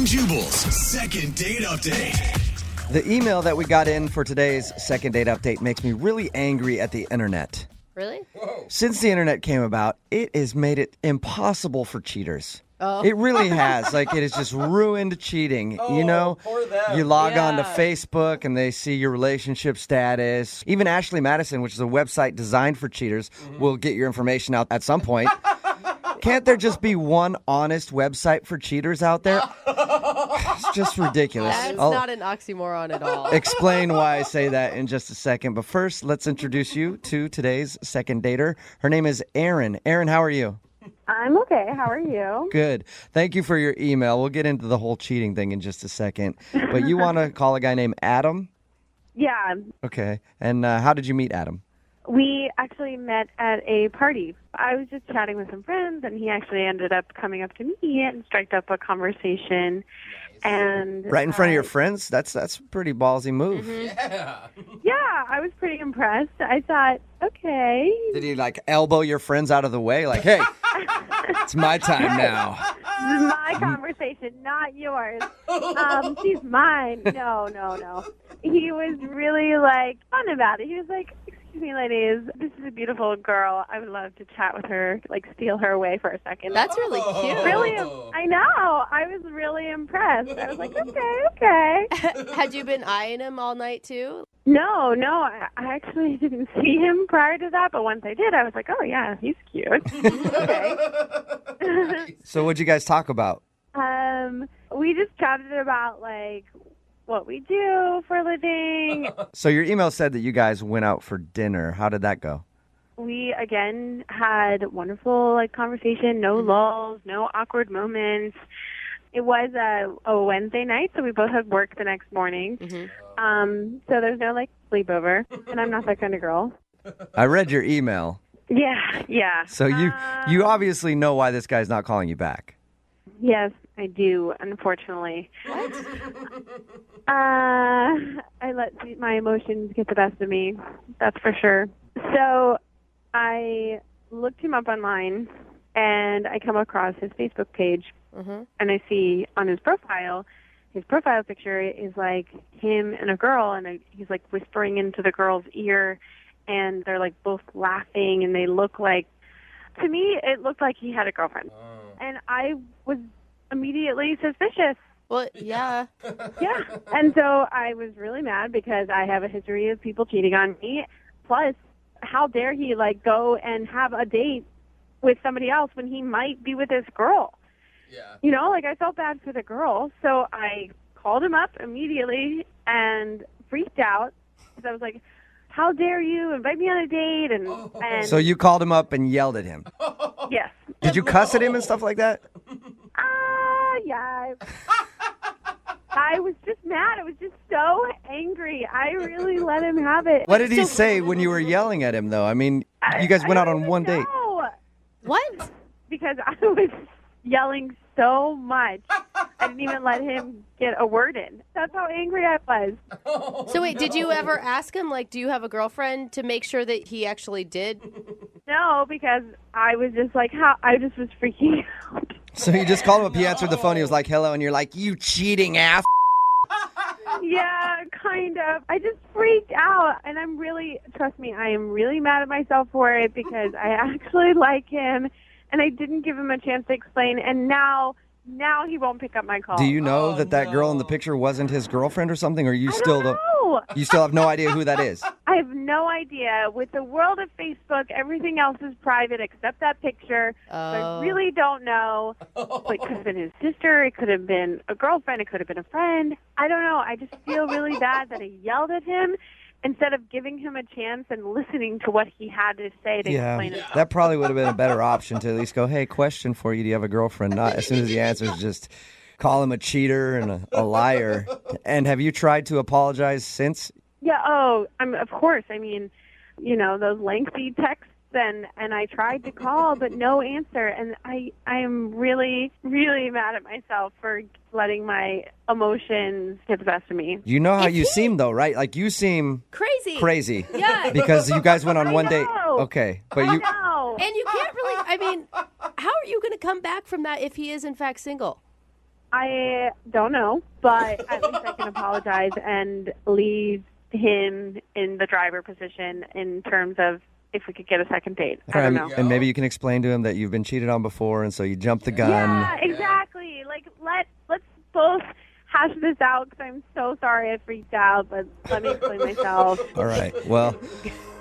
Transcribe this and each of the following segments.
and Jubal's second date update. The email that we got in for today's second date update makes me really angry at the internet. Really? Since the internet came about, it has made it impossible for cheaters. Oh. It really has. Like, it has just ruined cheating. You know, poor them. you log on to Yeah. Facebook and they see your relationship status. Even Ashley Madison, which is a website designed for cheaters, will get your information out at some point. Can't there just be one honest website for cheaters out there? It's just ridiculous. That's I'll not an oxymoron at all. explain why I say that in just a second. But first, let's introduce you to today's second dater. Her name is Erin. Erin, how are you? I'm okay. How are you? Good. Thank you for your email. We'll get into the whole cheating thing in just a second. But you want to call a guy named Adam? Yeah, Okay. And how did you meet Adam? we actually met at a party. I was just chatting with some friends, and he actually ended up coming up to me and striked up a conversation. And Right in front of your friends? That's a pretty ballsy move. Yeah. yeah, I was pretty impressed. I thought, okay, Did he like elbow your friends out of the way? Like, hey, it's my time now. this is my conversation, not yours. She's mine. No. He was really like fun about it. He was like, excuse me, ladies, this is a beautiful girl. I would love to chat with her, like steal her away for a second. That's really cute. Really, I know. I was really impressed. I was like, okay. Had you been eyeing him all night too? No, I actually didn't see him prior to that, but once I did, I was like, oh yeah, he's cute. Okay. So what'd you guys talk about? We just chatted about like what we do for a living. So your email said that you guys went out for dinner. How did that go? We again had wonderful like conversation, no lulls, no awkward moments. It was a Wednesday night, so we both had work the next morning. So there's no like sleepover, and I'm not that kind of girl. I read your email. Yeah. So you obviously know why this guy's not calling you back. Yes, I do, unfortunately. What? I let my emotions get the best of me. That's for sure. So I looked him up online, and I come across his Facebook page, and I see on his profile picture is like him and a girl, and he's like whispering into the girl's ear, and they're like both laughing, and they look like, to me, it looked like he had a girlfriend. And I was immediately suspicious. Well, yeah. Yeah. And so I was really mad because I have a history of people cheating on me. Plus, how dare he like go and have a date with somebody else when he might be with this girl? Yeah. You know, like I felt bad for the girl. So I called him up immediately and freaked out because I was like, how dare you invite me on a date? And So you called him up and yelled at him. yes. Did you cuss at him and stuff like that? Yeah. I was just mad. I was just so angry. I really let him have it. What did he say when you were yelling at him, though? I mean, you guys went out on one date. No, What? because I was yelling so much. I didn't even let him get a word in. That's how angry I was. So wait, did you ever ask him, like, do you have a girlfriend, to make sure that he actually did? No, because I was just like, I just was freaking out. So you just called him up, he answered the phone, he was like, hello, and you're like, you cheating ass. Yeah, kind of. I just freaked out, and trust me, I am really mad at myself for it because I actually like him, and I didn't give him a chance to explain, and now he won't pick up my call. Do you know that girl in the picture wasn't his girlfriend or something, or you I still don't know. You still have no idea who that is? I have no idea. With the world of Facebook, everything else is private except that picture. So I really don't know. It could have been his sister. It could have been a girlfriend. It could have been a friend. I don't know. I just feel really bad that I yelled at him instead of giving him a chance and listening to what he had to say to explain it. That probably would have been a better option to at least go, hey, question for you, do you have a girlfriend? Not as soon as he answers, just call him a cheater and a liar. And have you tried to apologize since? Yeah, of course. I mean, you know, those lengthy texts, and I tried to call, but no answer. And I am really, really mad at myself for letting my emotions get the best of me. You know how you seem, though, right? Like, you seem crazy. Yeah. Because you guys went on one date. know. Okay. But I you know. And you can't really, I mean, how are you going to come back from that if he is in fact single? I don't know, but at least I can apologize and leave him in the driver position in terms of if we could get a second date. I don't know. And maybe you can explain to him that you've been cheated on before, and so you jumped the gun. Yeah, exactly. Like, let's both hash this out because I'm so sorry I freaked out, but let me explain myself. All right. Well,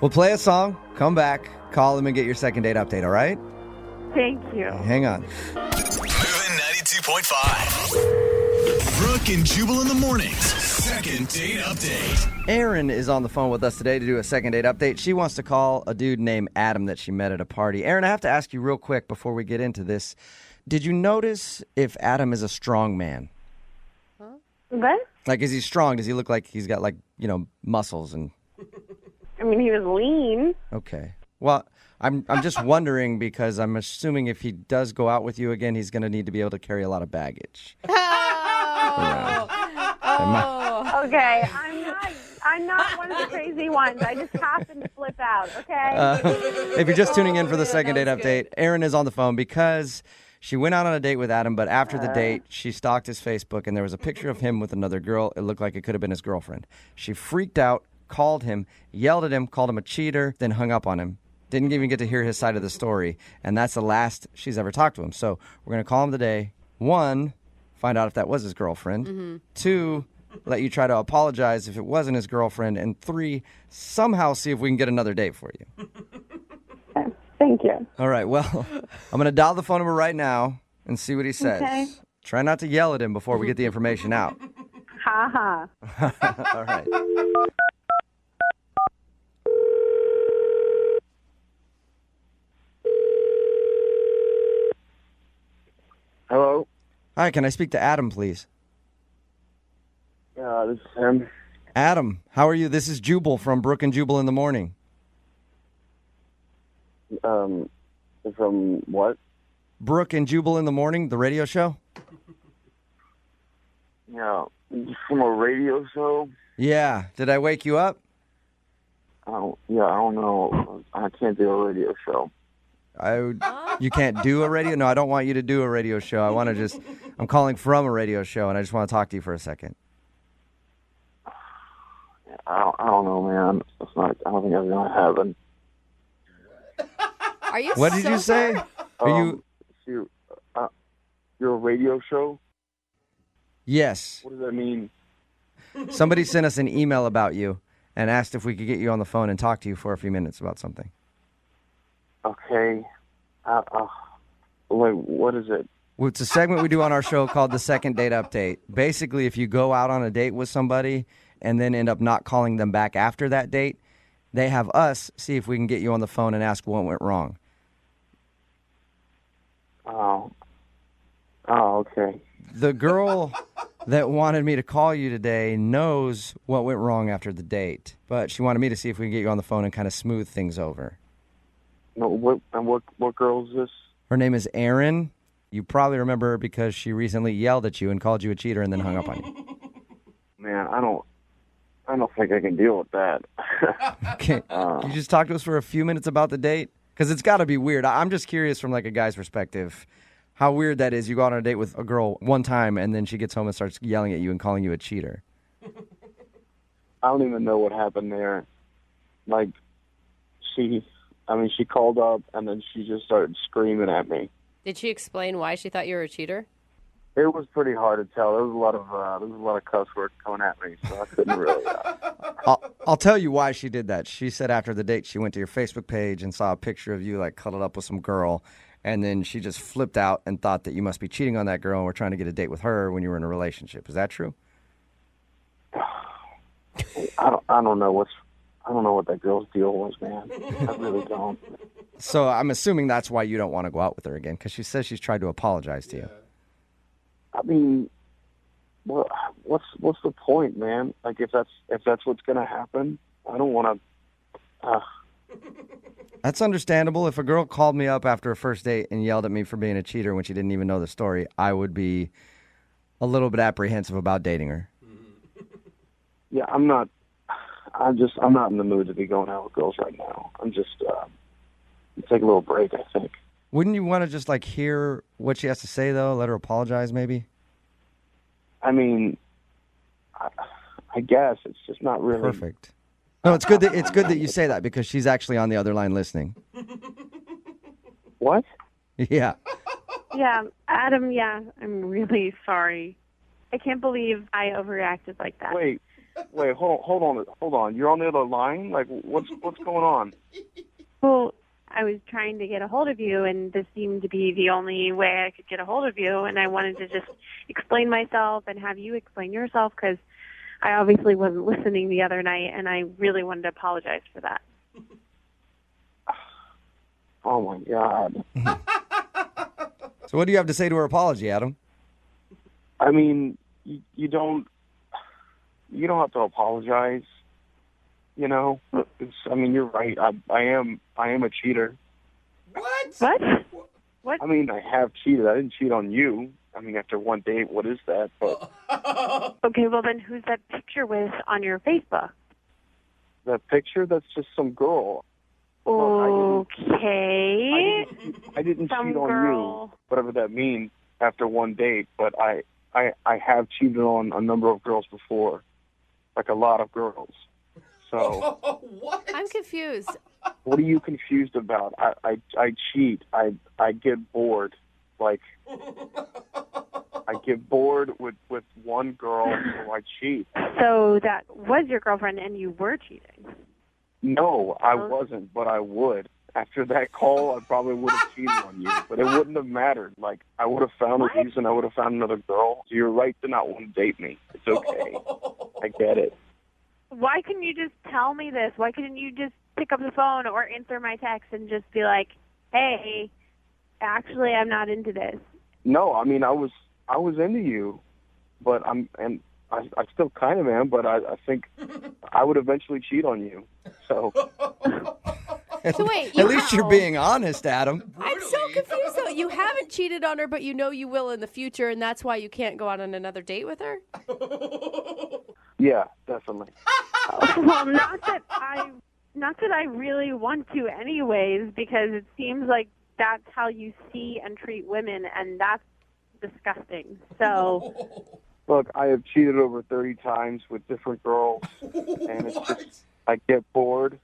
we'll play a song, come back, call him, and get your second date update, all right? Thank you. Hang on. Moving 92.5. Brooke and Jubal in the mornings. Second date update. Erin is on the phone with us today to do a second date update. She wants to call a dude named Adam that she met at a party. Erin, I have to ask you real quick before we get into this. Did you notice if Adam is a strong man? What? Like, is he strong? Does he look like he's got, like, muscles and... I mean, he was lean. Okay. Well, I'm just wondering because I'm assuming if he does go out with you again, he's going to need to be able to carry a lot of baggage. Okay, I'm not one of the crazy ones. I just happen to flip out, okay? If you're just tuning in for the second date update, Erin is on the phone because she went out on a date with Adam, but after the date, she stalked his Facebook, and there was a picture of him with another girl. It looked like it could have been his girlfriend. She freaked out, called him, yelled at him, called him a cheater, then hung up on him. Didn't even get to hear his side of the story, and that's the last she's ever talked to him. So we're going to call him today. 1, find out if that was his girlfriend. Mm-hmm. 2, let you try to apologize if it wasn't his girlfriend. And 3, somehow see if we can get another date for you. Thank you. All right, well, I'm going to dial the phone number right now and see what he says. Okay. Try not to yell at him before we get the information out. Ha ha. All right. Hello? Hi, can I speak to Adam, please? Yeah, this is him. Adam, how are you? This is Jubal from Brooke and Jubal in the morning. From what? Brooke and Jubal in the morning, the radio show? Yeah, from a radio show? Yeah. Did I wake you up? I don't know. I can't do a radio show. You can't do a radio? No, I don't want you to do a radio show. I'm calling from a radio show, and I just want to talk to you for a second. I don't know, man. I don't think that's going to happen. Are you What did you say? You're a radio show? Yes. What does that mean? Somebody sent us an email about you and asked if we could get you on the phone and talk to you for a few minutes about something. Okay. What is it? Well, it's a segment we do on our show called the Second Date Update. Basically, if you go out on a date with somebody and then end up not calling them back after that date, they have us see if we can get you on the phone and ask what went wrong. Oh, okay. The girl that wanted me to call you today knows what went wrong after the date, but she wanted me to see if we can get you on the phone and kind of smooth things over. No, what girl is this? Her name is Erin. You probably remember her because she recently yelled at you and called you a cheater and then hung up on you. Man, I don't think I can deal with that. Okay. Can you just talk to us for a few minutes about the date? Because it's got to be weird. I'm just curious from like a guy's perspective how weird that is. You go out on a date with a girl one time and then she gets home and starts yelling at you and calling you a cheater. I don't even know what happened there. Like, she called up and then she just started screaming at me. Did she explain why she thought you were a cheater? It was pretty hard to tell. There was a lot of cuss words coming at me, so I couldn't really. I'll tell you why she did that. She said after the date she went to your Facebook page and saw a picture of you like cuddled up with some girl, and then she just flipped out and thought that you must be cheating on that girl and were trying to get a date with her when you were in a relationship. Is that true? I don't know what that girl's deal was, man. I really don't. So I'm assuming that's why you don't want to go out with her again, because she says she's tried to apologize to you. I mean, what's the point, man? Like, if that's what's gonna happen, I don't want to. That's understandable. If a girl called me up after a first date and yelled at me for being a cheater when she didn't even know the story, I would be a little bit apprehensive about dating her. Yeah, I'm not in the mood to be going out with girls right now. I'm just take a little break, I think. Wouldn't you want to just like hear what she has to say though? Let her apologize, maybe. I mean, I guess it's just not really Perfect. No, it's good that you say that because she's actually on the other line listening. What? Yeah. Yeah, Adam, yeah, I'm really sorry. I can't believe I overreacted like that. Wait, hold on. You're on the other line? Like, what's going on? Well, I was trying to get a hold of you, and this seemed to be the only way I could get a hold of you, and I wanted to just explain myself and have you explain yourself because I obviously wasn't listening the other night, and I really wanted to apologize for that. Oh, my God. So what do you have to say to her apology, Adam? I mean, you don't have to apologize. You know, you're right. I am a cheater. What? I mean, I have cheated. I didn't cheat on you. I mean, after one date, what is that? But Okay, well then, who's that picture with on your Facebook? that picture, that's just some girl. Okay. I didn't Some cheat on girl. you, whatever that means, after one date. But I have cheated on a number of girls before, like a lot of girls. So What? I'm confused. what are you confused about? I cheat. I get bored. Like, I get bored with one girl, so I cheat. So that was your girlfriend, and you were cheating. No, I wasn't, but I would. After that call, I probably would have cheated on you, but it wouldn't have mattered. Like, I would have found a reason. I would have found another girl. So you're right to not want to date me. It's okay. I get it. Why couldn't you just tell me this? Why couldn't you just pick up the phone or answer my text and just be like, hey, actually, I'm not into this? No, I mean, I was into you, but I still kind of am, but I think I would eventually cheat on you. So So wait, At least you're being honest, Adam. I'm so confused though. You haven't cheated on her, but you know you will in the future, and that's why you can't go out on another date with her? yeah, definitely. Well, not that I really want to anyways, because it seems like that's how you see and treat women, and that's disgusting. So, Look, I have cheated over 30 times with different girls, and it's just, I get bored,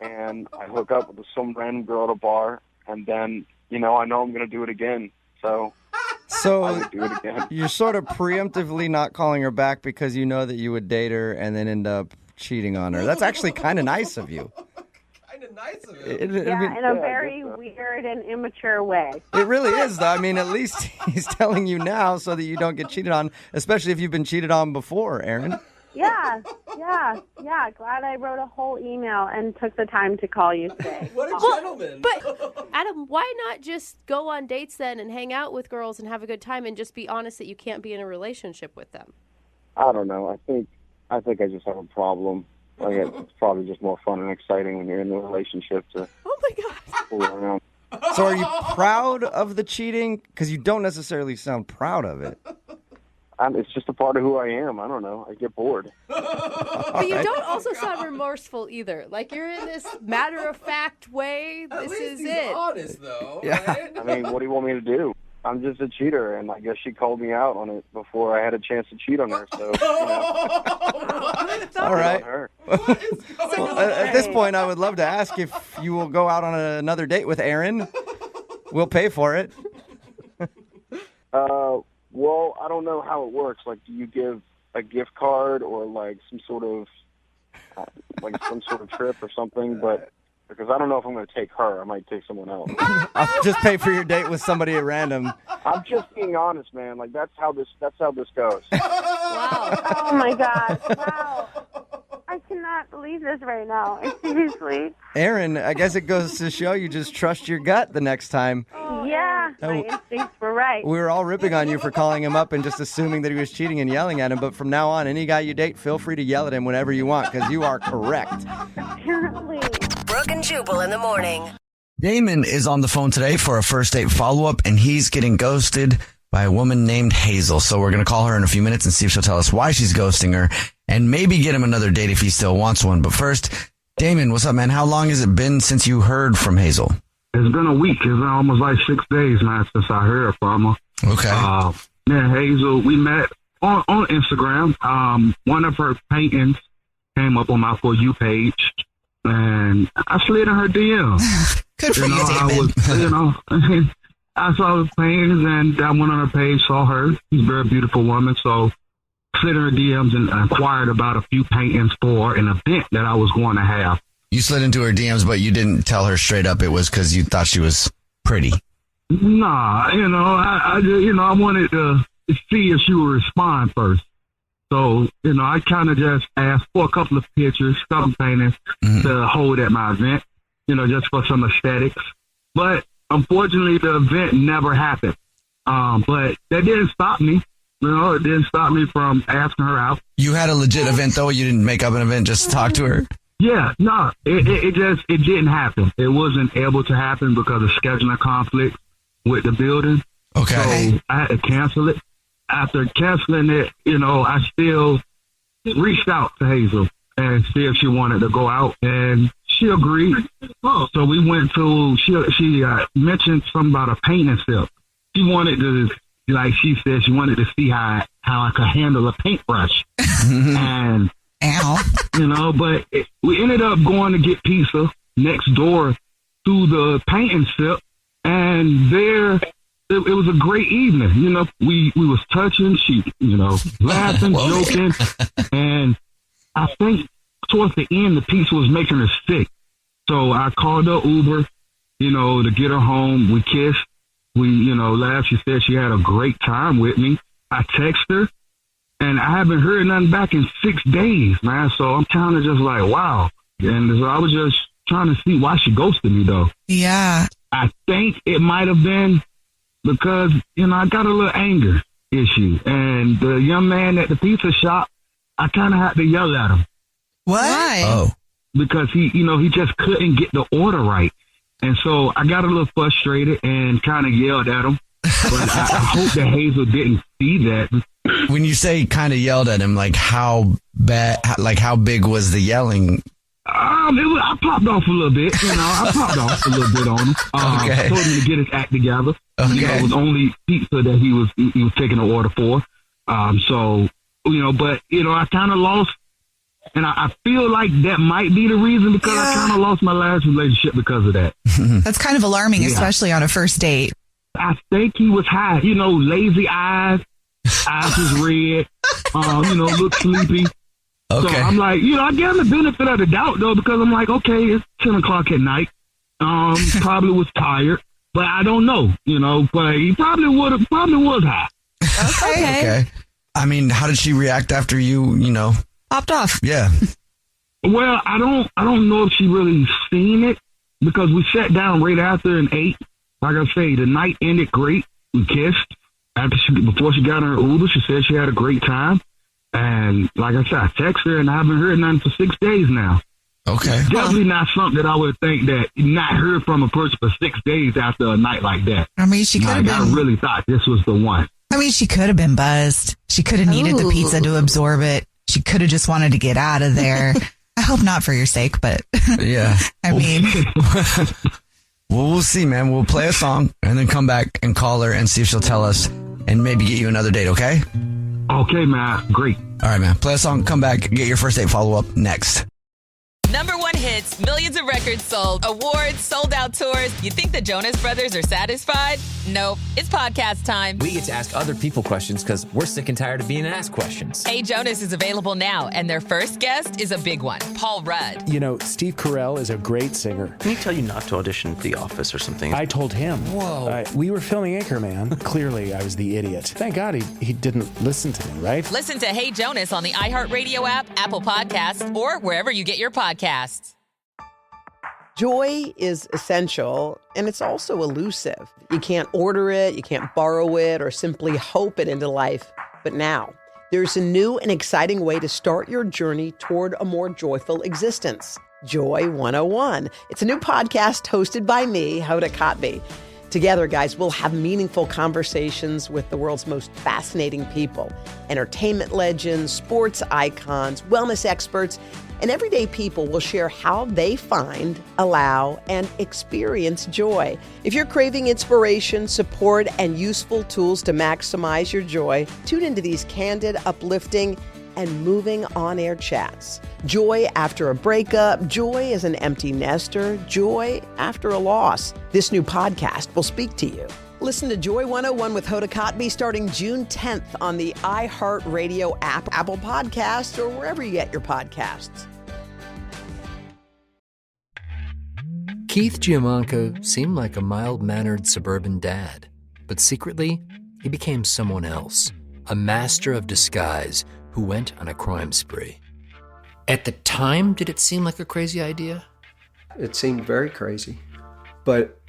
and I hook up with some random girl at a bar, and then, I know I'm going to do it again. So I So would do it again. you're sort of preemptively not calling her back because you know that you would date her and then end up cheating on her. That's actually kind of nice of you. Kind of nice of him. in a very weird and immature way. It really is, though. I mean, at least he's telling you now so that you don't get cheated on, especially if you've been cheated on before, Aaron. Yeah. Glad I wrote a whole email and took the time to call you today. What a gentleman. But Adam, why not just go on dates then and hang out with girls and have a good time and just be honest that you can't be in a relationship with them? I don't know. I think I just have a problem. Like, it's probably just more fun and exciting when you're in a relationship to Oh my God. fool around. So are you proud of the cheating? Because you don't necessarily sound proud of it. It's just a part of who I am. I don't know. I get bored. But you don't also sound remorseful either. Like you're in this matter-of-fact way. At This least is he's it. honest, though. Yeah. Right? I mean, what do you want me to do? I'm just a cheater, and I guess she called me out on it before I had a chance to cheat on her. So, All right. on her. Well, at this point, I would love to ask if you will go out on another date with Aaron. We'll pay for it. Well, I don't know how it works. Like, do you give a gift card or like some sort of trip or something? But because I don't know if I'm going to take her, I might take someone else. I'll just pay for your date with somebody at random. I'm just being honest, man. Like, that's how this goes. Wow. Oh my God! Wow, I cannot believe this right now. Seriously. Aaron, I guess it goes to show you just trust your gut the next time. Yeah, my instincts were right. We were all ripping on you for calling him up and just assuming that he was cheating and yelling at him. But from now on, any guy you date, feel free to yell at him whenever you want because you are correct. Apparently. Brooke and Jubal in the morning. Damon is on the phone today for a first date follow-up, and he's getting ghosted by a woman named Hazel. So we're going to call her in a few minutes and see if she'll tell us why she's ghosting her and maybe get him another date if he still wants one. But first, Damon, what's up, man? How long has it been since you heard from Hazel? It's been a week. It's been almost like 6 days, man, since I heard from her. Okay. Me and Hazel, we met on Instagram. One of her paintings came up on my For You page, and I slid in her DM. Good for you, David. I saw the paintings, and I went on her page, saw her. She's a very beautiful woman, so slid in her DMs and inquired about a few paintings for an event that I was going to have. You slid into her DMs, but you didn't tell her straight up it was because you thought she was pretty. Nah, I wanted to see if she would respond first. So, I kind of just asked for a couple of pictures, couple paintings to hold at my event, just for some aesthetics. But unfortunately, the event never happened. But that didn't stop me. It didn't stop me from asking her out. You had a legit event, though? You didn't make up an event just to talk to her? Yeah, no, it didn't happen. It wasn't able to happen because of scheduling conflict with the building. Okay. So I had to cancel it. After canceling it, I still reached out to Hazel and see if she wanted to go out, and she agreed. So we went to, she mentioned something about a painting sip. She wanted to, like she said, she wanted to see how I could handle a paintbrush. And, but we ended up going to get pizza next door to the painting sip, and there, it was a great evening. We was touching, she, laughing, joking, and I think towards the end, the pizza was making her sick. So I called her Uber, to get her home. We kissed. We, laughed. She said she had a great time with me. I texted her, and I haven't heard nothing back in 6 days, man. So I'm kind of just like, wow. And so I was just trying to see why she ghosted me, though. Yeah. I think it might have been because, I got a little anger issue. And the young man at the pizza shop, I kind of had to yell at him. Why? Oh. Because he just couldn't get the order right. And so I got a little frustrated and kind of yelled at him. But I hope that Hazel didn't see that. When you say kind of yelled at him, like how big was the yelling? I popped off a little bit, I popped off a little bit on him. Okay. Told him to get his act together. Okay. It was only pizza that he was taking an order for. But I kind of lost, and I feel like that might be the reason because I kind of lost my last relationship because of that. That's kind of alarming, especially on a first date. I think he was high, lazy eyes was red, looked sleepy. Okay. So I'm like, I gave him the benefit of the doubt though, because I'm like, okay, it's 10 o'clock at night. Probably was tired, but I don't know, but he probably was high. Okay. I mean, how did she react after you, Popped off. Yeah. Well, I don't know if she really seen it because we sat down right after and ate. Like I say, the night ended great. We kissed. Before she got in her Uber, she said she had a great time. And like I said, I texted her and I haven't heard nothing for 6 days now. Okay. It's definitely not something that I would think that not heard from a person for 6 days after a night like that. I mean, she could have been. I really thought this was the one. I mean, she could have been buzzed. She could have needed the pizza to absorb it. She could have just wanted to get out of there. I hope not for your sake, but yeah. I mean. Well, we'll see, man. We'll play a song and then come back and call her and see if she'll tell us and maybe get you another date, okay? Okay, man. Great. All right, man. Play a song, come back, get your first date follow-up next. #1 hits, millions of records sold, awards, sold out tours. You think the Jonas Brothers are satisfied? Nope. It's podcast time. We get to ask other people questions because we're sick and tired of being asked questions. Hey Jonas is available now, and their first guest is a big one, Paul Rudd. Steve Carell is a great singer. Can he tell you not to audition for The Office or something? I told him. Whoa. We were filming Anchorman. Clearly, I was the idiot. Thank God he didn't listen to me, right? Listen to Hey Jonas on the iHeartRadio app, Apple Podcasts, or wherever you get your podcasts. Joy is essential, and it's also elusive. You can't order it, you can't borrow it, or simply hope it into life. But now, there's a new and exciting way to start your journey toward a more joyful existence. Joy 101. It's a new podcast hosted by me, Hoda Kotb. Together, guys, we'll have meaningful conversations with the world's most fascinating people. Entertainment legends, sports icons, wellness experts, and everyday people will share how they find, allow, and experience joy. If you're craving inspiration, support, and useful tools to maximize your joy, tune into these candid, uplifting, and moving on-air chats. Joy after a breakup, joy as an empty nester, joy after a loss. This new podcast will speak to you. Listen to Joy 101 with Hoda Kotb starting June 10th on the iHeartRadio app, Apple Podcasts, or wherever you get your podcasts. Keith Giamanco seemed like a mild-mannered suburban dad, but secretly, he became someone else, a master of disguise who went on a crime spree. At the time, did it seem like a crazy idea? It seemed very crazy, but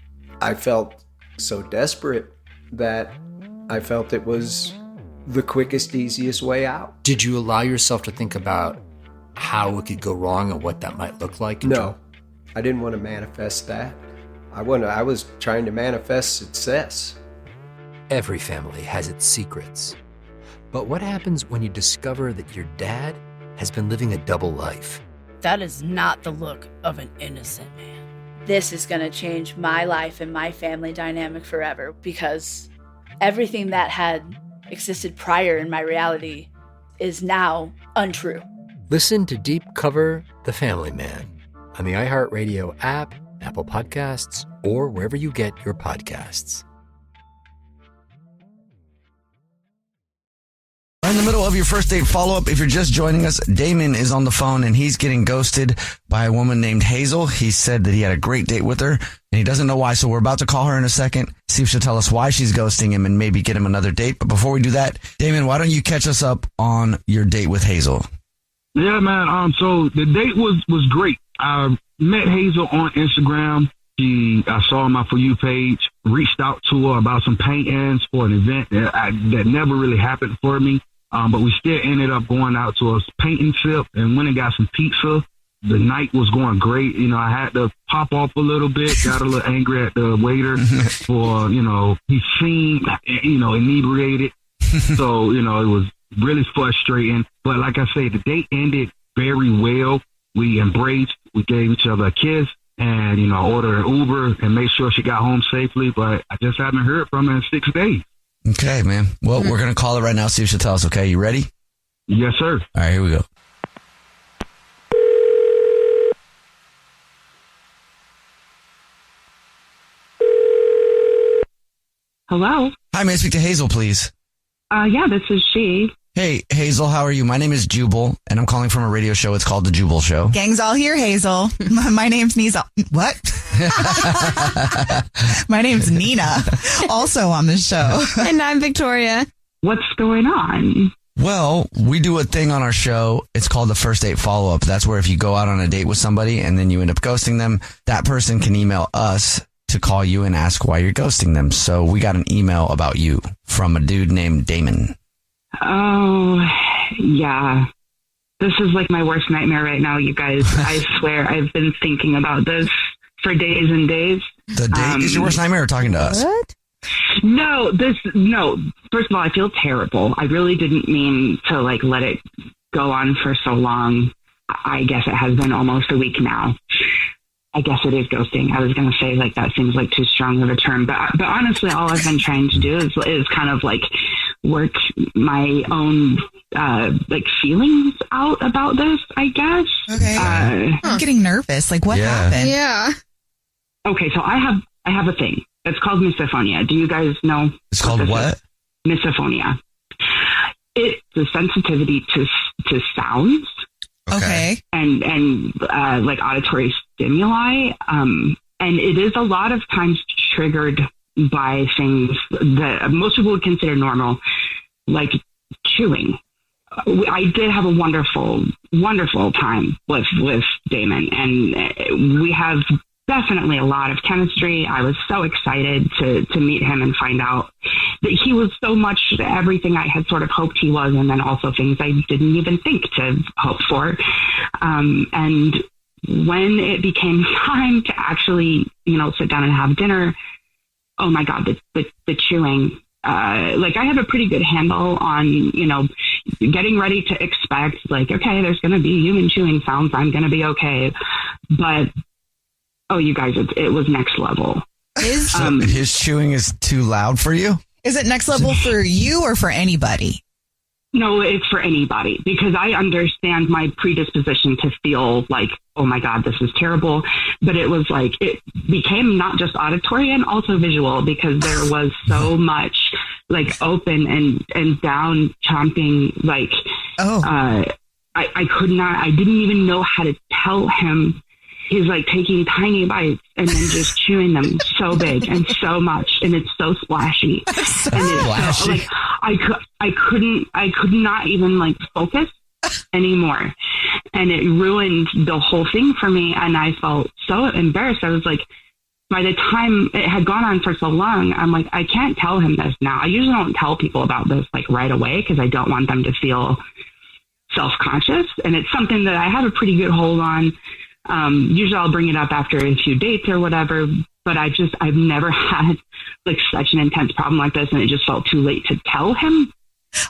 I felt so desperate that I felt it was the quickest, easiest way out. Did you allow yourself to think about how it could go wrong and what that might look like? No, I didn't want to manifest that. I was trying to manifest success. Every family has its secrets. But what happens when you discover that your dad has been living a double life? That is not the look of an innocent man. This is going to change my life and my family dynamic forever, because everything that had existed prior in my reality is now untrue. Listen to Deep Cover The Family Man on the iHeartRadio app, Apple Podcasts, or wherever you get your podcasts. In the middle of your first date follow-up, if you're just joining us, Damon is on the phone and he's getting ghosted by a woman named Hazel. He said that he had a great date with her and he doesn't know why, so we're about to call her in a second, see if she'll tell us why she's ghosting him and maybe get him another date. But before we do that, Damon, why don't you catch us up on your date with Hazel? Yeah, man. So the date was great. I met Hazel on Instagram. I saw my For You page, reached out to her about some paintings for an event that never really happened for me. But we still ended up going out to a painting trip and went and got some pizza. The night was going great. I had to pop off a little bit, got a little angry at the waiter for, he seemed, inebriated. So, it was really frustrating. But like I say, the date ended very well. We embraced, we gave each other a kiss and, ordered an Uber and made sure she got home safely. But I just haven't heard from her in 6 days. Okay, man. Well, we're going to call her right now, see if she'll tell us, okay? You ready? Yes, sir. All right, here we go. Hello? Hi, may I speak to Hazel, please? Yeah, this is she. Hey, Hazel, how are you? My name is Jubal, and I'm calling from a radio show. It's called The Jubal Show. Gang's all here, Hazel. My name's Nina. What? My name's Nina, also on the show. And I'm Victoria. What's going on? Well, we do a thing on our show. It's called the first date follow-up. That's where if you go out on a date with somebody and then you end up ghosting them, that person can email us to call you and ask why you're ghosting them. So we got an email about you from a dude named Damon. Oh, yeah. This is like my worst nightmare right now, you guys. I swear I've been thinking about this for days and days. The date is your worst nightmare, or talking to us? What? No. First of all, I feel terrible. I really didn't mean to let it go on for so long. I guess it has been almost a week now. I guess it is ghosting. I was going to say that seems like too strong of a term, but honestly, all I've been trying to do is kind of work my own feelings out about this, I guess. Okay. I'm getting nervous. What happened? Yeah. Okay, so I have a thing. It's called misophonia. Do you guys know? It's called what? Misophonia. It's a sensitivity to sounds. Okay. And auditory stimuli. And it is a lot of times triggered by things that most people would consider normal, like chewing. I did have a wonderful, wonderful time with Damon, and we have definitely a lot of chemistry. I was so excited to meet him and find out that he was so much everything I had sort of hoped he was, and then also things I didn't even think to hope for. And when it became time to actually, sit down and have dinner, oh my God, the chewing. I have a pretty good handle on, getting ready to expect, like, okay, there's going to be human chewing sounds. I'm going to be okay. But, oh, you guys, it was next level. His chewing is too loud for you? Is it next level for you or for anybody? No, it's for anybody, because I understand my predisposition to feel like, oh my God, this is terrible. But it was like, it became not just auditory and also visual, because there was so much like open and down chomping. Like, I could not, I didn't even know how to tell him. He's like taking tiny bites and then just chewing them so big and so much, and it's so splashy. And it's so, like, I could not even like focus anymore, and it ruined the whole thing for me. And I felt so embarrassed. I was like, by the time it had gone on for so long, I'm like, I can't tell him this now. I usually don't tell people about this like right away, because I don't want them to feel self-conscious, and it's something that I have a pretty good hold on. Usually I'll bring it up after a few dates or whatever, but I've never had like such an intense problem like this, and it just felt too late to tell him.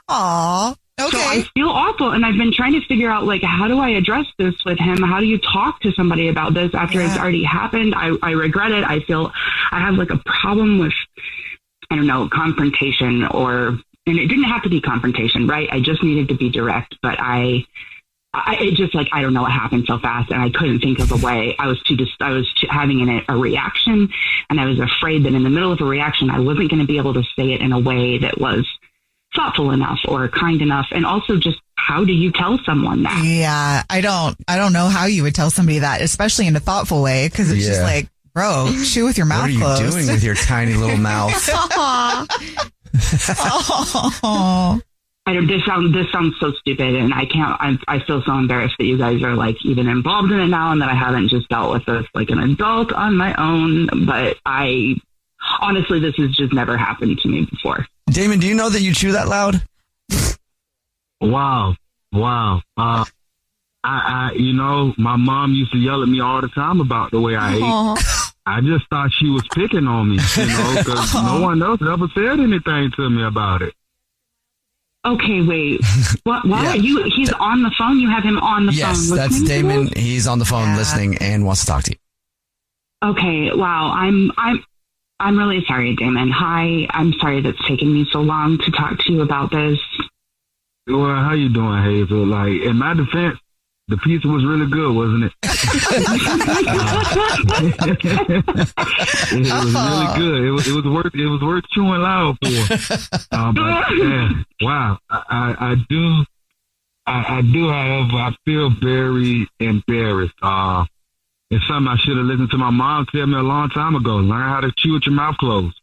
Aw, okay. So I feel awful, and I've been trying to figure out, like, how do I address this with him? How do you talk to somebody about this after it's already happened? I regret it. I feel I have like a problem with, I don't know, confrontation, and it didn't have to be confrontation, right? I just needed to be direct, but it just, like, I don't know what happened so fast, and I couldn't think of a way. I was having a reaction, and I was afraid that in the middle of a reaction, I wasn't going to be able to say it in a way that was thoughtful enough or kind enough. And also, just how do you tell someone that? Yeah, I don't know how you would tell somebody that, especially in a thoughtful way, because it's just like, bro, chew with your mouth closed. What are you doing with your tiny little mouth? This sounds so stupid, and I feel so embarrassed that you guys are like even involved in it now, and that I haven't just dealt with this like an adult on my own. But honestly, this has just never happened to me before. Damon, do you know that you chew that loud? Wow. I my mom used to yell at me all the time about the way I ate. I just thought she was picking on me, because no one else ever said anything to me about it. Okay, wait. What? Why are you? He's on the phone. You have him on the phone. Yes, that's Damon. He's on the phone listening and wants to talk to you. Okay. Wow. I'm really sorry, Damon. Hi. I'm sorry that's taken me so long to talk to you about this. Well, how you doing, Hazel? Like, in my defense, the pizza was really good, wasn't it? It was really good. It was worth chewing loud for. But man, wow, I do. However, I feel very embarrassed. It's something I should have listened to my mom tell me a long time ago. Learn how to chew with your mouth closed.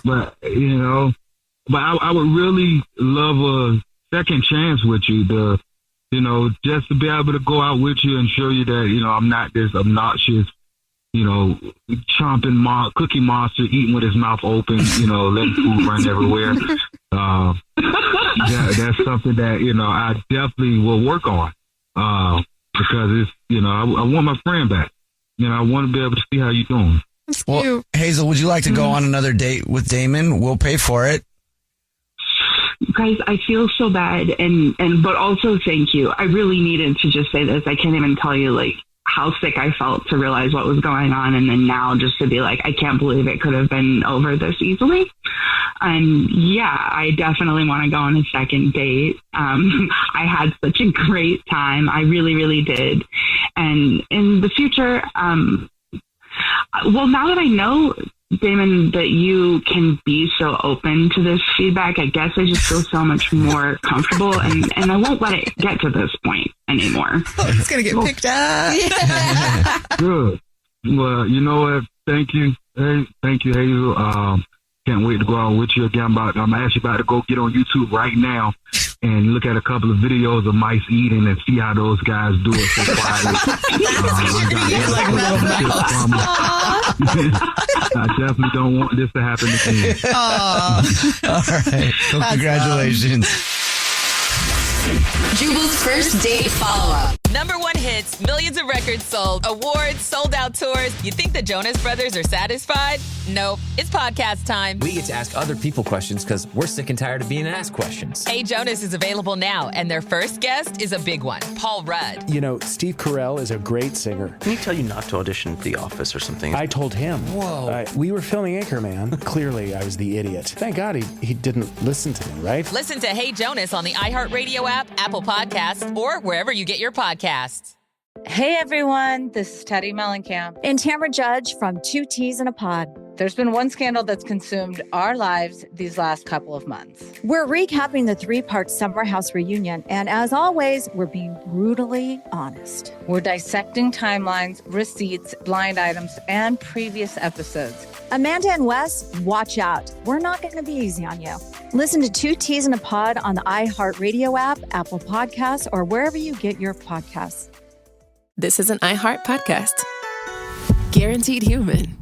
But I would really love a second chance with you. Just to be able to go out with you and show you that, I'm not this obnoxious, chomping cookie monster, eating with his mouth open, letting food run everywhere. That's something that, I definitely will work on. Because it's, I want my friend back. I want to be able to see how you're doing. Well, Hazel, would you like to go on another date with Damon? We'll pay for it. Guys, I feel so bad, but also thank you. I really needed to just say this. I can't even tell you like how sick I felt to realize what was going on, and then now just to be like, I can't believe it could have been over this easily. And yeah, I definitely want to go on a second date. I had such a great time. I really, really did. And in the future, well, now that I know, Damon, that you can be so open to this feedback, I guess I just feel so much more comfortable, and I won't let it get to this point anymore. It's going to get picked up. Yeah. Good. Well, you know what? Thank you. Hey, thank you, Hazel. Can't wait to go out with you again. I'm actually about to go get on YouTube right now and look at a couple of videos of mice eating and see how those guys do it so quietly. I definitely don't want this to happen again. All right. Well, congratulations. Jubal's first date follow-up. #1 hits, millions of records sold, awards, sold-out tours. You think the Jonas Brothers are satisfied? Nope. It's podcast time. We get to ask other people questions because we're sick and tired of being asked questions. Hey Jonas is available now, and their first guest is a big one, Paul Rudd. You know, Steve Carell is a great singer. Can he tell you not to audition for The Office or something? I told him. Whoa. We were filming Anchorman. Clearly, I was the idiot. Thank God he didn't listen to me, right? Listen to Hey Jonas on the iHeartRadio app, Apple Podcasts, or wherever you get your podcasts. Hey everyone, this is Teddy Mellencamp and Tamara Judge from Two Teas in a Pod. There's been one scandal that's consumed our lives these last couple of months. We're recapping the 3-part Summer House reunion, and as always, we're being brutally honest. We're dissecting timelines, receipts, blind items, and previous episodes. Amanda and Wes, watch out. We're not going to be easy on you. Listen to Two Teas in a Pod on the iHeartRadio app, Apple Podcasts, or wherever you get your podcasts. This is an iHeart podcast. Guaranteed human.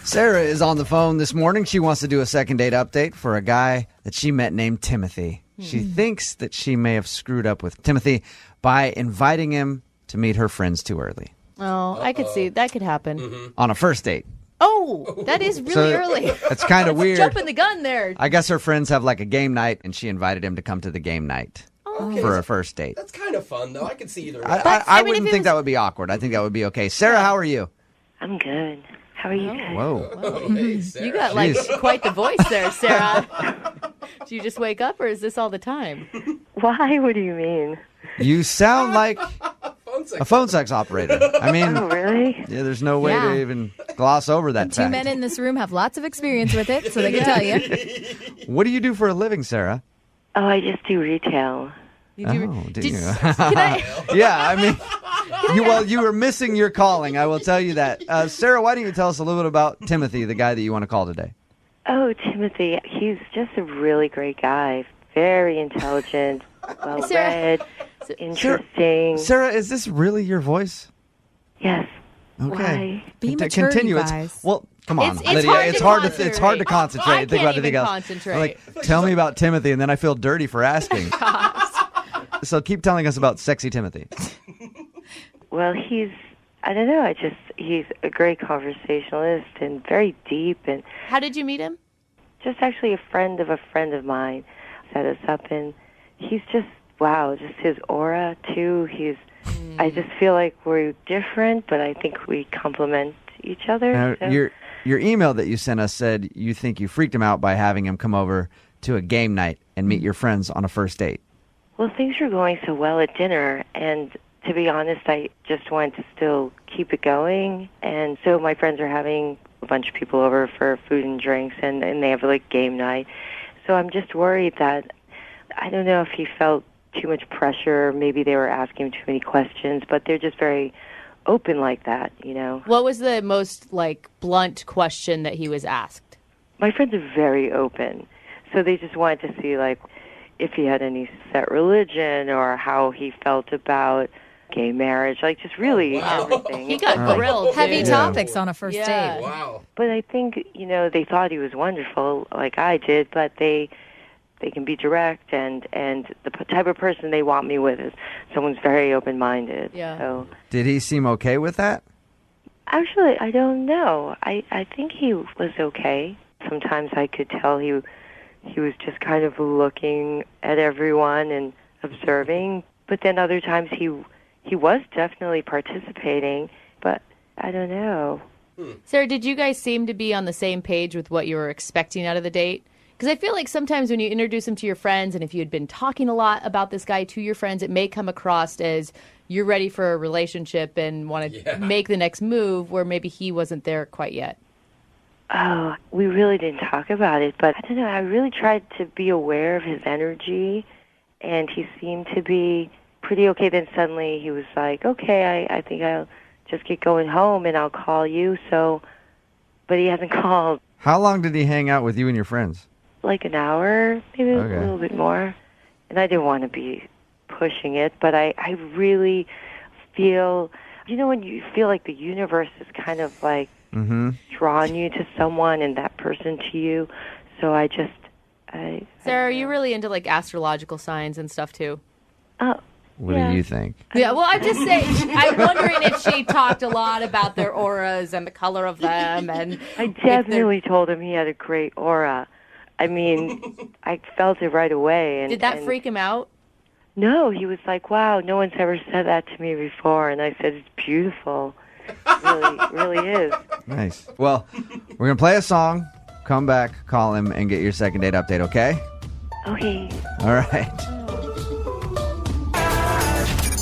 Sarah is on the phone this morning. She wants to do a second date update for a guy that she met named Timothy. She thinks that she may have screwed up with Timothy by inviting him to meet her friends too early. Oh, I could see that could happen. On a first date. Oh, that is really early. It's kind of weird. Jumping the gun there. I guess her friends have like a game night, and she invited him to come to the game night for a first date. That's kind of fun, though. I can see either way. I wouldn't think that would be awkward. I think that would be okay. Sarah, how are you? I'm good. How are you guys? Whoa. Hey, Sarah. You got like quite the voice there, Sarah. Do you just wake up, or is this all the time? Why? What do you mean? You sound like a phone sex operator. I mean, oh, really? Yeah, there's no way to even gloss over that Two fact. men in this room have lots of experience with it, so they can tell you. What do you do for a living, Sarah? Oh, I just do retail. Do you? Yeah, I mean, you were missing your calling, I will tell you that. Sarah, why don't you tell us a little bit about Timothy, the guy that you want to call today? Oh, Timothy, he's just a really great guy. Very intelligent, well-read, interesting. Sarah, is this really your voice? Yes. Okay. Why? Be mature, continue. you guys. Well, come on, It's Lydia. hard to It's hard to concentrate. I Think about can't anything even else. concentrate. Like, tell me about Timothy, and then I feel dirty for asking. So keep telling us about sexy Timothy. Well, he's a great conversationalist and very deep. And how did you meet him? Just actually a friend of mine set us up, and he's just, wow, just his aura, too. I just feel like we're different, but I think we complement each other. Now, so. your email that you sent us said you think you freaked him out by having him come over to a game night and meet your friends on a first date. Well, things were going so well at dinner, and to be honest, I just wanted to still keep it going. And so my friends are having a bunch of people over for food and drinks, and they have like game night. So I'm just worried that, I don't know if he felt too much pressure, maybe they were asking him too many questions, but they're just very open like that, you know. What was the most like blunt question that he was asked? My friends are very open, so they just wanted to see like if he had any set religion or how he felt about gay marriage, like just really everything. He got grilled. Heavy topics on a first date. Wow. But I think, they thought he was wonderful, like I did, but they can be direct, and the type of person they want me with is someone's very open-minded. Yeah. So Did he seem okay with that? actually, I don't know. I think he was okay. Sometimes I could tell he was just kind of looking at everyone and observing, but then other times he was definitely participating, but I don't know. Sarah, did you guys seem to be on the same page with what you were expecting out of the date? Because I feel like sometimes when you introduce him to your friends, and if you had been talking a lot about this guy to your friends, it may come across as you're ready for a relationship and want to make the next move, where maybe he wasn't there quite yet. Oh, we really didn't talk about it, but I don't know. I really tried to be aware of his energy, and he seemed to be pretty okay. Then suddenly he was like, okay, I think I'll just get going home and I'll call you. So, but he hasn't called. How long did he hang out with you and your friends? Like an hour, maybe a little bit more. And I didn't want to be pushing it, but I really feel, when you feel like the universe is kind of like drawn you to someone and that person to you. So Sarah, are you really into like astrological signs and stuff too? What do you think? Yeah, well, I'm just saying, I'm wondering if she talked a lot about their auras and the color of them. And I definitely told him he had a great aura. I mean, I felt it right away. And did that freak him out? No, he was like, wow, no one's ever said that to me before. And I said, it's beautiful. It really is. Nice. Well, we're going to play a song, come back, call him, and get your second date update, okay? Okay. All right.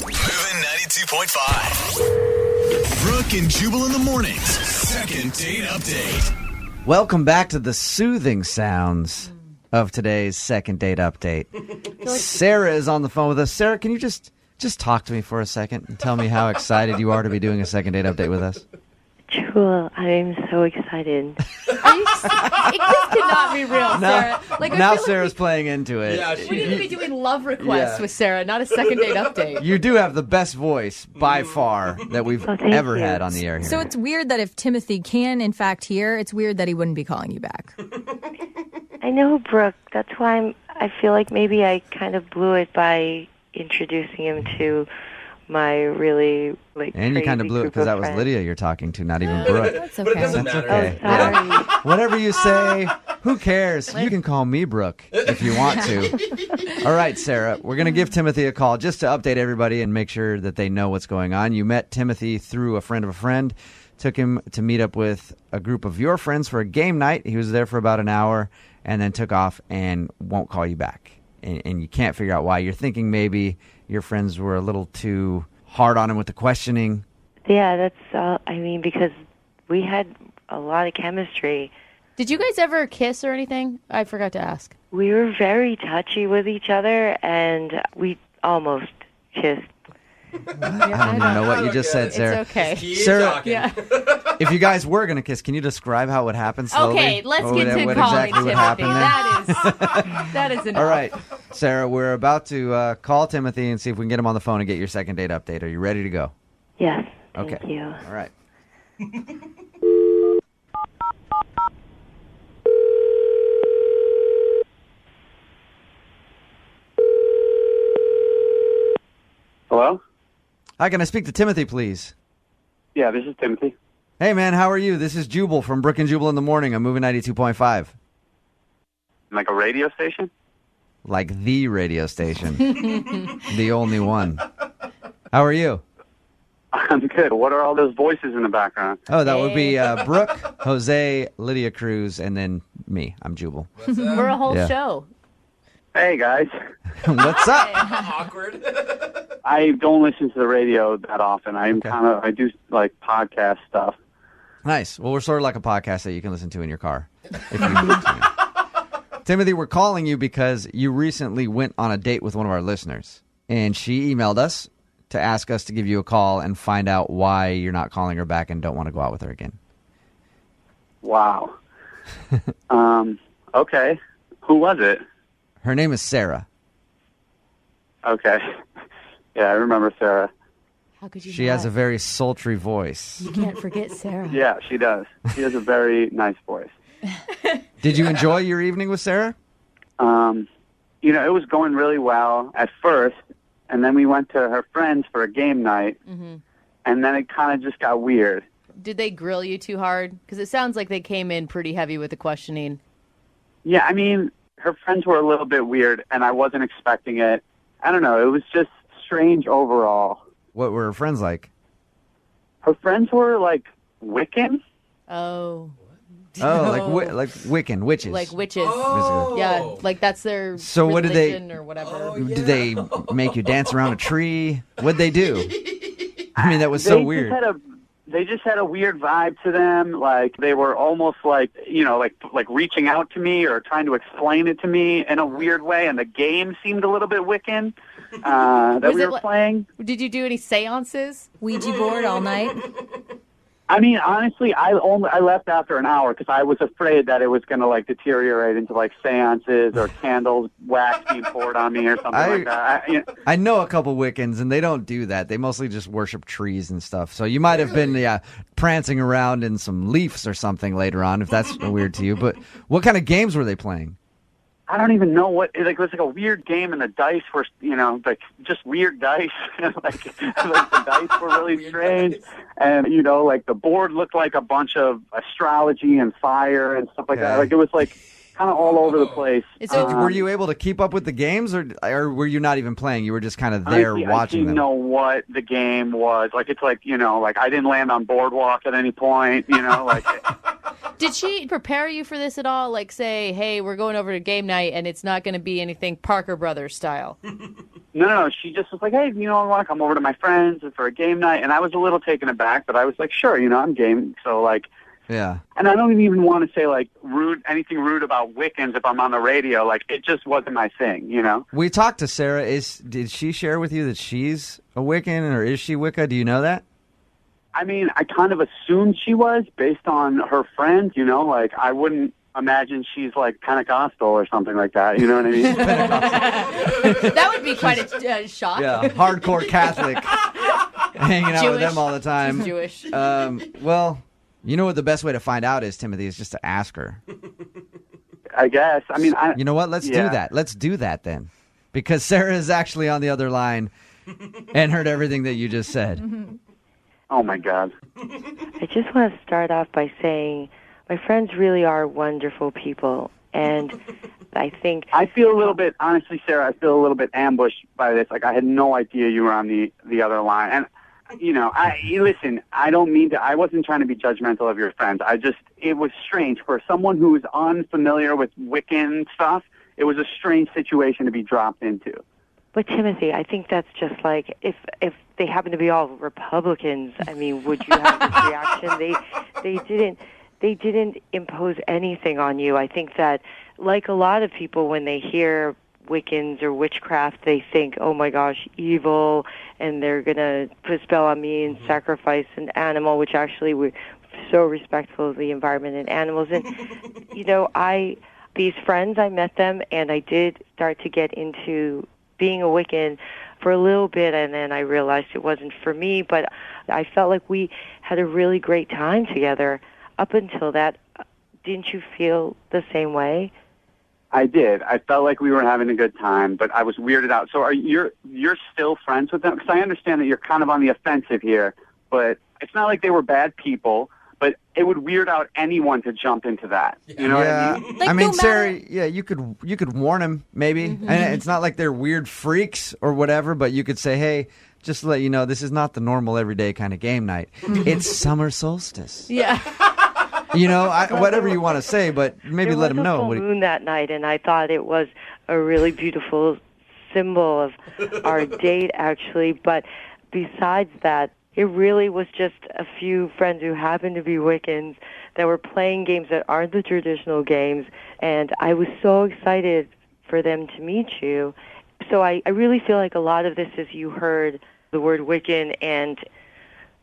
Moving 92.5. Brooke and Jubal in the mornings. Second date update. Welcome back to the soothing sounds of today's second date update. Sarah is on the phone with us. Sarah, can you just talk to me for a second and tell me how excited you are to be doing a second date update with us? Jubal, I am so excited. This cannot be real, Sarah. Now Sarah's playing into it. We need to be doing love requests with Sarah, not a second date update. You do have the best voice by far that we've ever had on the air here. So it's weird that if Timothy can, in fact, hear, it's weird that he wouldn't be calling you back. I know, Brooke. That's why I feel like maybe I kind of blew it by introducing him to my really and you kind of blew it because that was Lydia you're talking to, not even Brooke. That's okay. That's okay. Oh, sorry. Whatever you say, who cares? You can call me Brooke if you want to. All right, Sarah, we're going to give Timothy a call just to update everybody and make sure that they know what's going on. You met Timothy through a friend of a friend, took him to meet up with a group of your friends for a game night. He was there for about an hour and then took off and won't call you back. And you can't figure out why. You're thinking maybe your friends were a little too hard on him with the questioning. Yeah, that's, because we had a lot of chemistry. Did you guys ever kiss or anything? I forgot to ask. We were very touchy with each other, and we almost kissed. I don't even know what you just said, Sarah. It's okay. Sarah, if you guys were going to kiss, can you describe how it would happen slowly? Okay, let's get to calling Timothy. That is enough. All right, Sarah, we're about to call Timothy and see if we can get him on the phone and get your second date update. Are you ready to go? Yes, okay. Thank you. All right. Hello? Hi, can I speak to Timothy, please? Yeah, this is Timothy. Hey, man, how are you? This is Jubal from Brooke and Jubal in the morning. I'm moving 92.5. Like a radio station? Like the radio station. The only one. How are you? I'm good. What are all those voices in the background? Oh, that would be Brooke, Jose, Lydia Cruz, and then me. I'm Jubal. We're a whole show. Hey, guys. What's up? Awkward. I don't listen to the radio that often. I do like podcast stuff. Nice. Well, we're sort of like a podcast that you can listen to in your car. If you want to. Timothy, we're calling you because you recently went on a date with one of our listeners, and she emailed us to ask us to give you a call and find out why you're not calling her back and don't want to go out with her again. Wow. Okay. Who was it? Her name is Sarah. Okay. Yeah, I remember Sarah. How could you She has a very sultry voice. You can't forget Sarah. Yeah, she does. She has a very nice voice. Did you enjoy your evening with Sarah? It was going really well at first, and then we went to her friends for a game night, and then it kind of just got weird. Did they grill you too hard? Because it sounds like they came in pretty heavy with the questioning. Yeah, I mean, her friends were a little bit weird, and I wasn't expecting it. I don't know. It was just strange overall. What were her friends like? Her friends were, like, Wiccan. Oh. Oh, like Wiccan, witches. Like witches. Oh. Yeah, like that's their so what did they or whatever. Oh, yeah. Did they make you dance around a tree? What'd they do? I mean, that was so weird. They just had a weird vibe to them. Like they were almost like, like reaching out to me or trying to explain it to me in a weird way. And the game seemed a little bit Wiccan that we were playing. Did you do any seances? Ouija board all night? I mean, honestly, I left after an hour because I was afraid that it was going to like deteriorate into like seances or candles, wax being poured on me or something like that. I know a couple Wiccans, and they don't do that. They mostly just worship trees and stuff. So you might have been prancing around in some leaves or something later on, if that's weird to you. But what kind of games were they playing? I don't even know what, like, it was like a weird game, and the dice were, like, just weird dice. like the dice were really strange. And, like, the board looked like a bunch of astrology and fire and stuff like that. Like, it was, like, kind of all over the place. Were you able to keep up with the games, or were you not even playing? You were just kind of there watching them? I didn't know what the game was. Like, it's like, like, I didn't land on Boardwalk at any point, like... Did she prepare you for this at all? Like, say, hey, we're going over to game night, and it's not going to be anything Parker Brothers style. No. She just was like, hey, I want to come over to my friends for a game night. And I was a little taken aback, but I was like, sure, I'm game. So, like, yeah. And I don't even want to say, like, anything rude about Wiccans if I'm on the radio. Like, it just wasn't my thing, We talked to Sarah. Did she share with you that she's a Wiccan, or is she Wicca? Do you know that? I mean, I kind of assumed she was based on her friends, like, I wouldn't imagine she's, like, Pentecostal or something like that, you know what I mean? That would be quite a shock. Yeah, hardcore Catholic, hanging out with them all the time. She's Jewish. Well, you know what the best way to find out is, Timothy, is just to ask her. I guess. I mean, you know what? Let's do that. Let's do that then. Because Sarah is actually on the other line and heard everything that you just said. Mm-hmm. Oh, my God. I just want to start off by saying my friends really are wonderful people. And I think... I feel a little bit, honestly, Sarah, I feel a little bit ambushed by this. Like, I had no idea you were on the other line. And, listen, I don't mean to... I wasn't trying to be judgmental of your friends. It was strange. For someone who is unfamiliar with Wiccan stuff, it was a strange situation to be dropped into. But Timothy, I think that's just like if they happen to be all Republicans. I mean, would you have this reaction? They didn't impose anything on you. I think that, like a lot of people, when they hear Wiccans or witchcraft, they think, "Oh my gosh, evil," and they're gonna put a spell on me and sacrifice an animal. Which actually, we're so respectful of the environment and animals. And these friends, I met them, and I did start to get into being a Wiccan for a little bit, and then I realized it wasn't for me, but I felt like we had a really great time together up until that. Didn't you feel the same way? I did. I felt like we were having a good time, but I was weirded out. So you're still friends with them? Because I understand that you're kind of on the offensive here, but it's not like they were bad people. But it would weird out anyone to jump into that. You know what I mean? Like, I mean, Sarah, you could warn him, maybe. Mm-hmm. And it's not like they're weird freaks or whatever, but you could say, hey, just to let you know, this is not the normal everyday kind of game night. It's summer solstice. Yeah. Whatever you want to say, but maybe let him know. There was a full moon that night, and I thought it was a really beautiful symbol of our date, actually. But besides that, it really was just a few friends who happened to be Wiccans that were playing games that aren't the traditional games, and I was so excited for them to meet you. So I really feel like a lot of this is you heard the word Wiccan and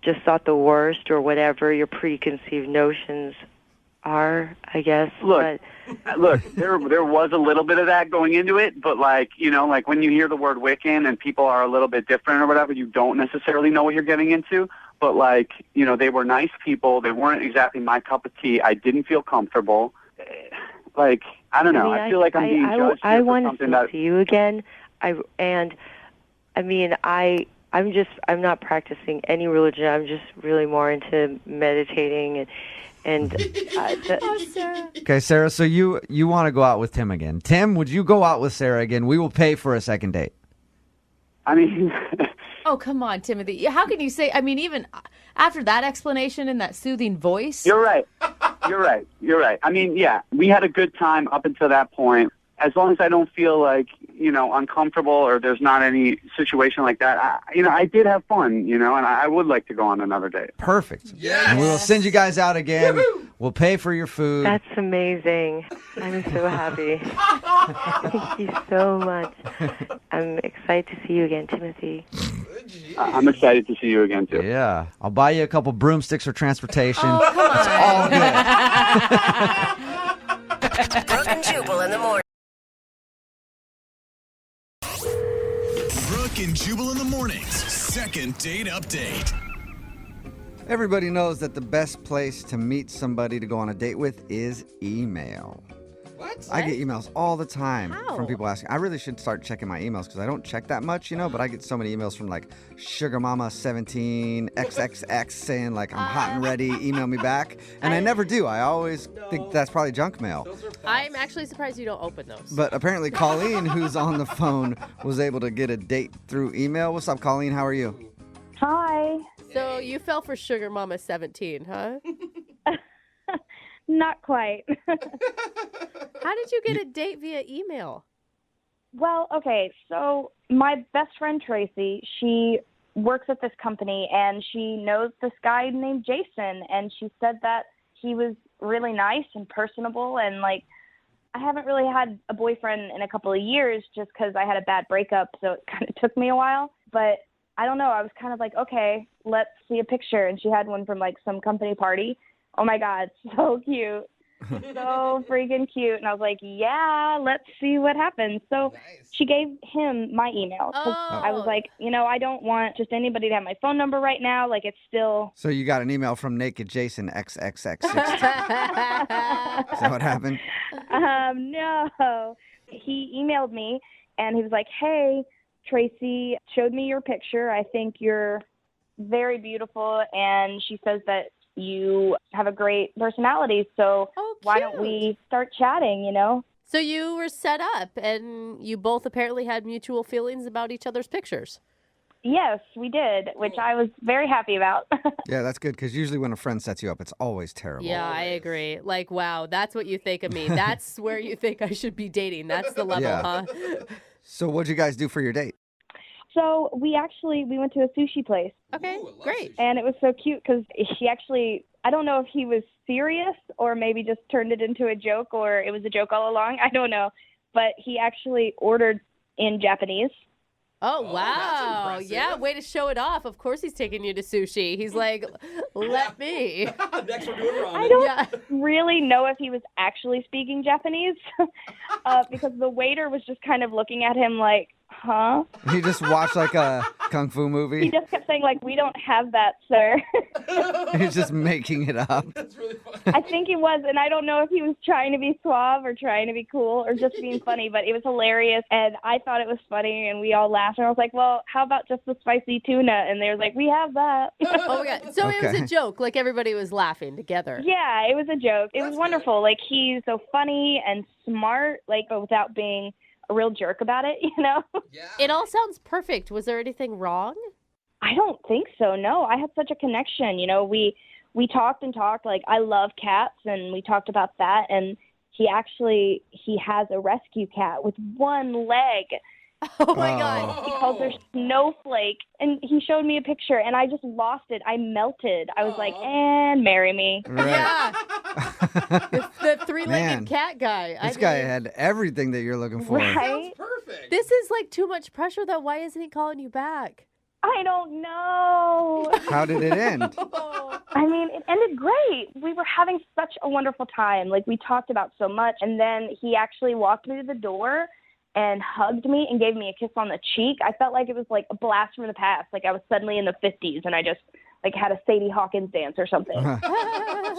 just thought the worst or whatever your preconceived notions are, I guess. Look, there was a little bit of that going into it, but like when you hear the word Wiccan and people are a little bit different or whatever, you don't necessarily know what you're getting into. But they were nice people. They weren't exactly my cup of tea. I didn't feel comfortable. I don't know. I feel like I'm being judged I for want something to that... see you again. I'm not practicing any religion. I'm just really more into meditating and Sarah. Okay, Sarah, so you want to go out with Tim again. Tim, would you go out with Sarah again? We will pay for a second date. I mean... Oh, come on, Timothy. How can you say, even after that explanation and that soothing voice? You're right. I mean, yeah, we had a good time up until that point. As long as I don't feel like, uncomfortable or there's not any situation like that, I did have fun, and I would like to go on another date. Perfect. Yeah. And we will send you guys out again. Woo-hoo! We'll pay for your food. That's amazing. I'm so happy. Thank you so much. I'm excited to see you again, Timothy. I'm excited to see you again, too. Yeah. I'll buy you a couple broomsticks for transportation. Oh, come on. It's all good. Brooke and Jubal in the morning. Brooke and Jubal in the mornings. Second date update. Everybody knows that the best place to meet somebody to go on a date with is email. What? I get emails all the time How? from people asking. I really should start checking my emails because I don't check that much, but I get so many emails from like Sugar Mama 17 XXX saying like I'm hot and ready, email me back. And I never do. I always think that's probably junk mail. I'm actually surprised you don't open those. But apparently Colleen, who's on the phone, was able to get a date through email. What's up, Colleen? How are you? Hi. So you fell for Sugar Mama 17, huh? Not quite. How did you get a date via email? Well, okay, so my best friend Tracy, she works at this company and she knows this guy named Jason, and she said that he was really nice and personable, and like I haven't really had a boyfriend in a couple of years just because I had a bad breakup, so it kind of took me a while. But I don't know, I was kind of like, okay, let's see a picture, and she had one from like some company party. Oh my God, so cute. So freaking cute. And I was like, yeah, let's see what happens. So she gave him my email. 'Cause I was like, I don't want just anybody to have my phone number right now. Like, it's still. So you got an email from Naked Jason XXX. Is that what happened? No. He emailed me and he was like, hey, Tracy showed me your picture. I think you're very beautiful. And she says that you have a great personality, so why don't we start chatting, So you were set up, and you both apparently had mutual feelings about each other's pictures. Yes, we did, which I was very happy about. Yeah, that's good, because usually when a friend sets you up, it's always terrible. Yeah, I agree. Like, wow, that's what you think of me. That's where you think I should be dating. That's the level, huh? So what'd you guys do for your date? So we went to a sushi place. Okay, great. And it was so cute because he actually, I don't know if he was serious or maybe just turned it into a joke or it was a joke all along. I don't know. But he actually ordered in Japanese. Oh, wow. Yeah, way to show it off. Of course he's taking you to sushi. He's like, let me. Next we're doing ramen. I don't really know if he was actually speaking Japanese because the waiter was just kind of looking at him like, huh? He just watched like a kung fu movie. He just kept saying like, we don't have that, sir. He's just making it up. That's really funny. I think he was, and I don't know if he was trying to be suave or trying to be cool or just being funny, but it was hilarious, and I thought it was funny, and we all laughed, and I was like, well, how about just the spicy tuna? And they were like, we have that. Oh, my God. So it was a joke, like everybody was laughing together. Yeah, it was a joke. It was wonderful. Like, he's so funny and smart, like, but without being a real jerk about it, Yeah. It all sounds perfect. Was there anything wrong? I don't think so, no. I had such a connection. We talked and talked. Like, I love cats, and we talked about that. And he has a rescue cat with one leg. Oh, my God. He calls her Snowflake. And he showed me a picture, and I just lost it. I melted. I was like, and marry me. Right. Yeah. the three-legged cat guy. This guy had everything that you're looking for. Right? Perfect. This is like too much pressure, though. Why isn't he calling you back? I don't know. How did it end? I mean, it ended great. We were having such a wonderful time. Like, we talked about so much. And then he actually walked me to the door and hugged me and gave me a kiss on the cheek. I felt like it was like a blast from the past. Like I was suddenly in the 50s and I just like had a Sadie Hawkins dance or something.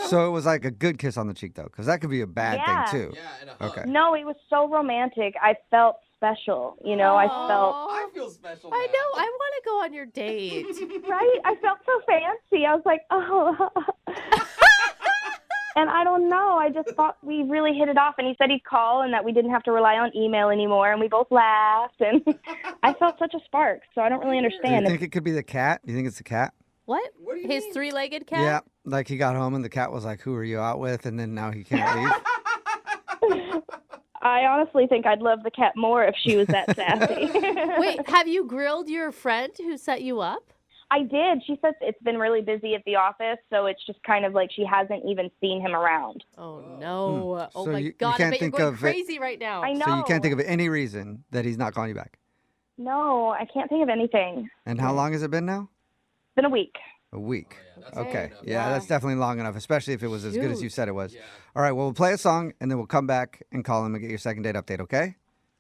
So it was like a good kiss on the cheek, though, because that could be a bad thing, too. Yeah, and a hug. Okay. No, it was so romantic. I felt special. I feel special now. I know. I want to go on your date. Right? I felt so fancy. I was like, oh. And I don't know. I just thought we really hit it off. And he said he'd call and that we didn't have to rely on email anymore. And we both laughed. And I felt such a spark. So I don't really understand. Do you think it could be the cat? Do you think it's the cat? What? What do you His mean? three-legged cat? Yeah. Like he got home and the cat was like, who are you out with? And then now he can't leave. I honestly think I'd love the cat more if she was that sassy. Wait, have you grilled your friend who set you up? I did. She says it's been really busy at the office, so it's just kind of like she hasn't even seen him around. Oh, no. Oh, So my you God. I can't bet you're think going of it- crazy right now. I know. So you can't think of any reason that he's not calling you back. No, I can't think of anything. And how long has it been now? It's been a week. A week. that's Okay. enough. Yeah, that's definitely long enough, especially if it was as good as Shoot. you said it was. All right, well, we'll play a song, and then we'll come back and call him and get your second date update, okay?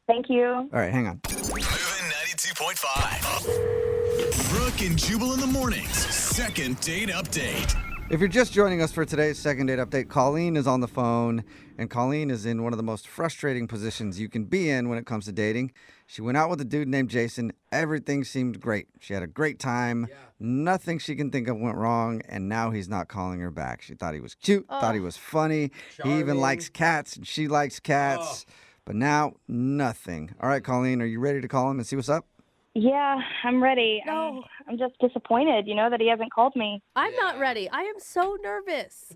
Thank you. All right, hang on. Moving 92.5. Brooke and Jubal in the mornings. Second date update. If you're just joining us for today's second date update, Colleen is on the phone, and Colleen is in one of the most frustrating positions you can be in when it comes to dating. She went out with a dude named Jason. Everything seemed great. She had a great time. Nothing she can think of went wrong, and now he's not calling her back. She thought he was cute, thought he was funny. He even likes cats, and she likes cats. But now, nothing. All right, Colleen, are you ready to call him and see what's up? Yeah, I'm ready. No. I'm just disappointed, that he hasn't called me. I'm not ready. I am so nervous.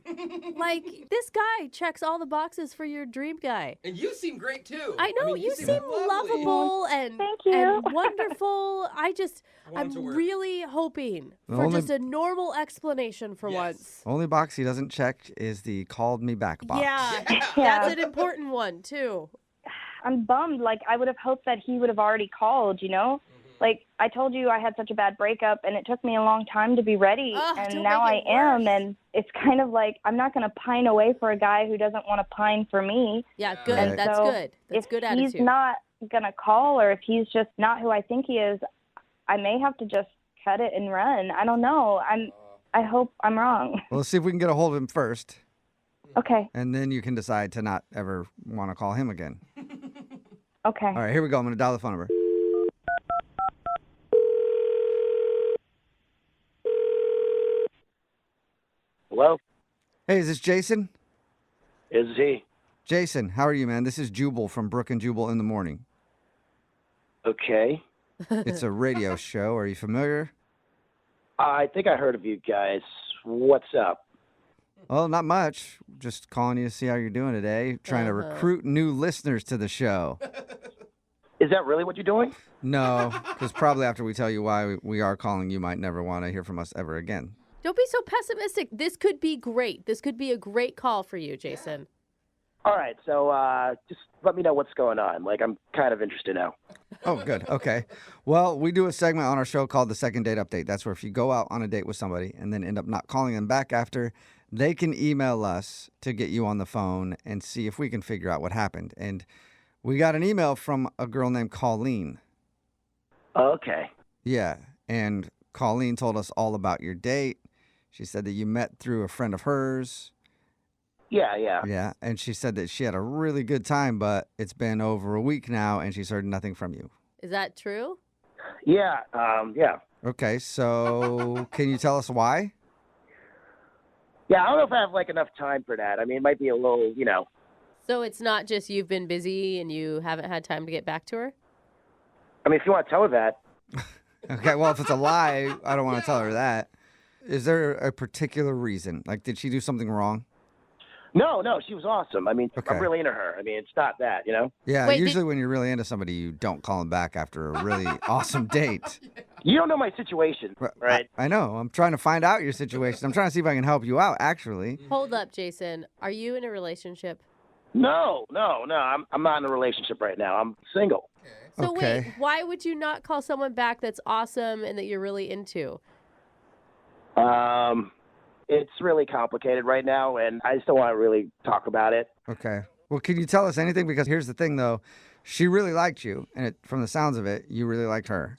Like, this guy checks all the boxes for your dream guy. And you seem great, too. I know. You seem lovable and wonderful. I'm really hoping for just a normal explanation for once. Only box he doesn't check is the called me back box. Yeah, that's an important one, too. I'm bummed. Like, I would have hoped that he would have already called, Like, I told you I had such a bad breakup, and it took me a long time to be ready, and now I am, and it's kind of like I'm not going to pine away for a guy who doesn't want to pine for me. Yeah, good. And That's so good. That's good attitude. If he's not going to call, or if he's just not who I think he is, I may have to just cut it and run. I don't know. I hope I'm wrong. Well, let's see if we can get a hold of him first. Okay. And then you can decide to not ever want to call him again. Okay. All right, here we go. I'm going to dial the phone number. Hello? Hey, is this Jason? Is he? Jason, how are you, man? This is Jubal from Brooke and Jubal in the Morning. Okay. It's a radio show. Are you familiar? I think I heard of you guys. What's up? Well, not much. Just calling you to see how you're doing today. Trying to recruit new listeners to the show. Is that really what you're doing? No, because probably after we tell you why we are calling, you might never want to hear from us ever again. Don't be so pessimistic. This could be great. This could be a great call for you, Jason. All right, so just let me know what's going on. Like, I'm kind of interested now. Oh, good. Okay. Well, we do a segment on our show called the Second Date Update. That's where if you go out on a date with somebody and then end up not calling them back after, they can email us to get you on the phone and see if we can figure out what happened. And we got an email from a girl named Colleen. Okay. Yeah, and Colleen told us all about your date. She said that you met through a friend of hers. Yeah. Yeah, and she said that she had a really good time, but it's been over a week now, and she's heard nothing from you. Is that true? Yeah. Okay, so can you tell us why? Yeah, I don't know if I have, enough time for that. I mean, it might be a little, So it's not just you've been busy and you haven't had time to get back to her? I mean, if you want to tell her that. Okay, well, if it's a lie, I don't want to tell her that. Is there a particular reason? Like, did she do something wrong? No, she was awesome. I mean, Okay. I'm really into her. I mean, it's not that, Yeah, Wait, usually when you're really into somebody, you don't call them back after a really awesome date. You don't know my situation, right? I know. I'm trying to find out your situation. I'm trying to see if I can help you out, actually. Hold up, Jason. Are you in a relationship? No. I'm not in a relationship right now. I'm single. So Okay. wait, why would you not call someone back that's awesome and that you're really into? It's really complicated right now, and I just don't want to really talk about it. Okay. Well, can you tell us anything? Because here's the thing, though. She really liked you, and from the sounds of it, you really liked her.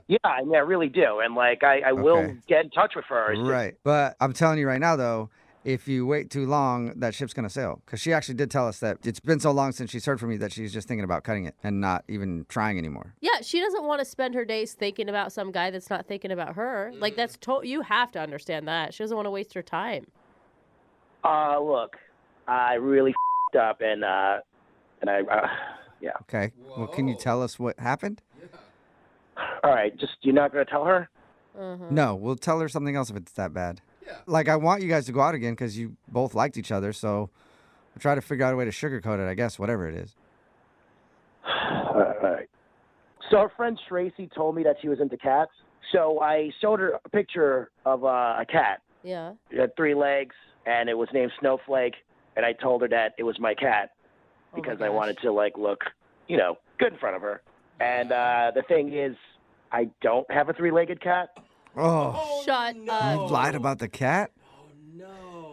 Yeah, I mean, I really do, and I will get in touch with her. It's just- Right. But I'm telling you right now, though, if you wait too long, that ship's going to sail. Because she actually did tell us that it's been so long since she's heard from you that she's just thinking about cutting it and not even trying anymore. Yeah, she doesn't want to spend her days thinking about some guy that's not thinking about her. Like, that's you have to understand that. She doesn't want to waste her time. Look, I really f***ed up, and yeah. Okay. Well, can you tell us what happened? All right, just you're not going to tell her? No, we'll tell her something else if it's that bad. Like, I want you guys to go out again because you both liked each other, so we'll try to figure out a way to sugarcoat it, I guess, whatever it is. All right. So her friend Tracy told me that she was into cats, so I showed her a picture of a cat. Yeah. It had 3 legs, and it was named Snowflake, and I told her that it was my cat because I wanted to, look, good in front of her. And the thing is, I don't have a 3-legged cat. Oh. Shut up. You lied about the cat?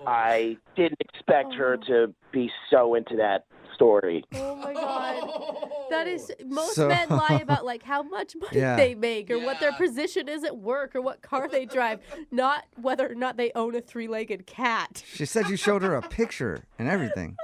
I didn't expect her to be so into that story. Oh my God. That is, most So- men lie about like how much money Yeah. they make or what their position is at work or what car they drive, not whether or not they own a three-legged cat. She said you showed her a picture and everything.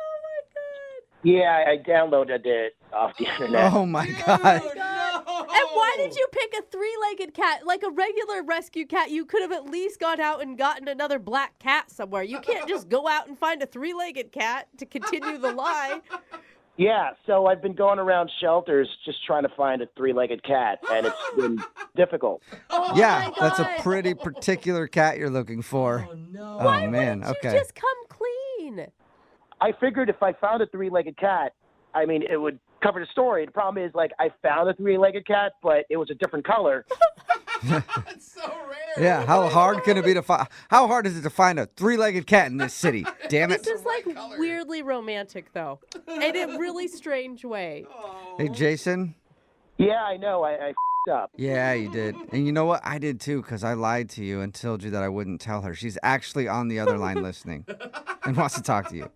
Yeah, I downloaded it off the internet. Oh my God. And why did you pick a three-legged cat? Like a regular rescue cat, you could have at least gone out and gotten another black cat somewhere. You can't just go out and find a three-legged cat to continue the lie. Yeah, so I've been going around shelters just trying to find a three-legged cat, and it's been difficult. Yeah, that's a pretty particular cat you're looking for. Oh, no. Why man. wouldn't Okay. you just come clean? I figured if I found a three-legged cat, I mean, it would cover the story. The problem is, like, I found a three-legged cat, but it was a different color. That's so rare. Yeah, how hard can it be to find? How hard is it to find a three-legged cat in this city? Damn it! This is like weirdly romantic, though, in a really strange way. Hey, Jason. Yeah, I know. I f***ed up. Yeah, you did, and you know what? I did too, because I lied to you and told you that I wouldn't tell her. She's actually on the other line listening, and wants to talk to you.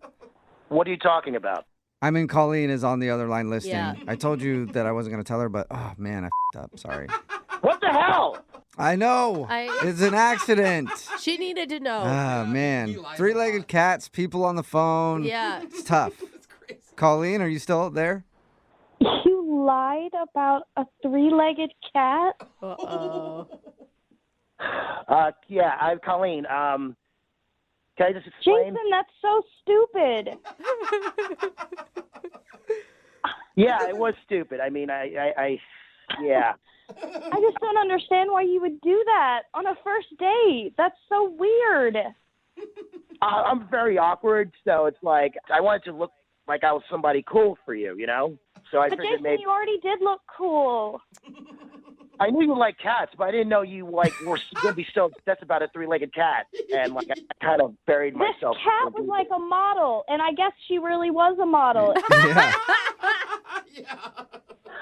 What are you talking about? I mean, Colleen is on the other line listening. Yeah. I told you that I wasn't going to tell her, but oh man, I f***ed up. Sorry. What the hell? I know. It's an accident. She needed to know. Oh, man. Three-legged cats, people on the phone. Yeah. It's tough. Colleen, are you still there? You lied about a three-legged cat? Uh-oh. Yeah, I'm Colleen. Can I just explain? Jason, that's so stupid. Yeah, it was stupid. I mean, yeah. I just don't understand why you would do that on a first date. That's so weird. I'm very awkward, so it's like I wanted to look like I was somebody cool for you, you know? So I But figured Jason, maybe you already did look cool. I knew you liked cats, but I didn't know you were gonna be so obsessed about a three-legged cat, and like I kind of buried This myself. cat was like a model, and I guess she really was a model. It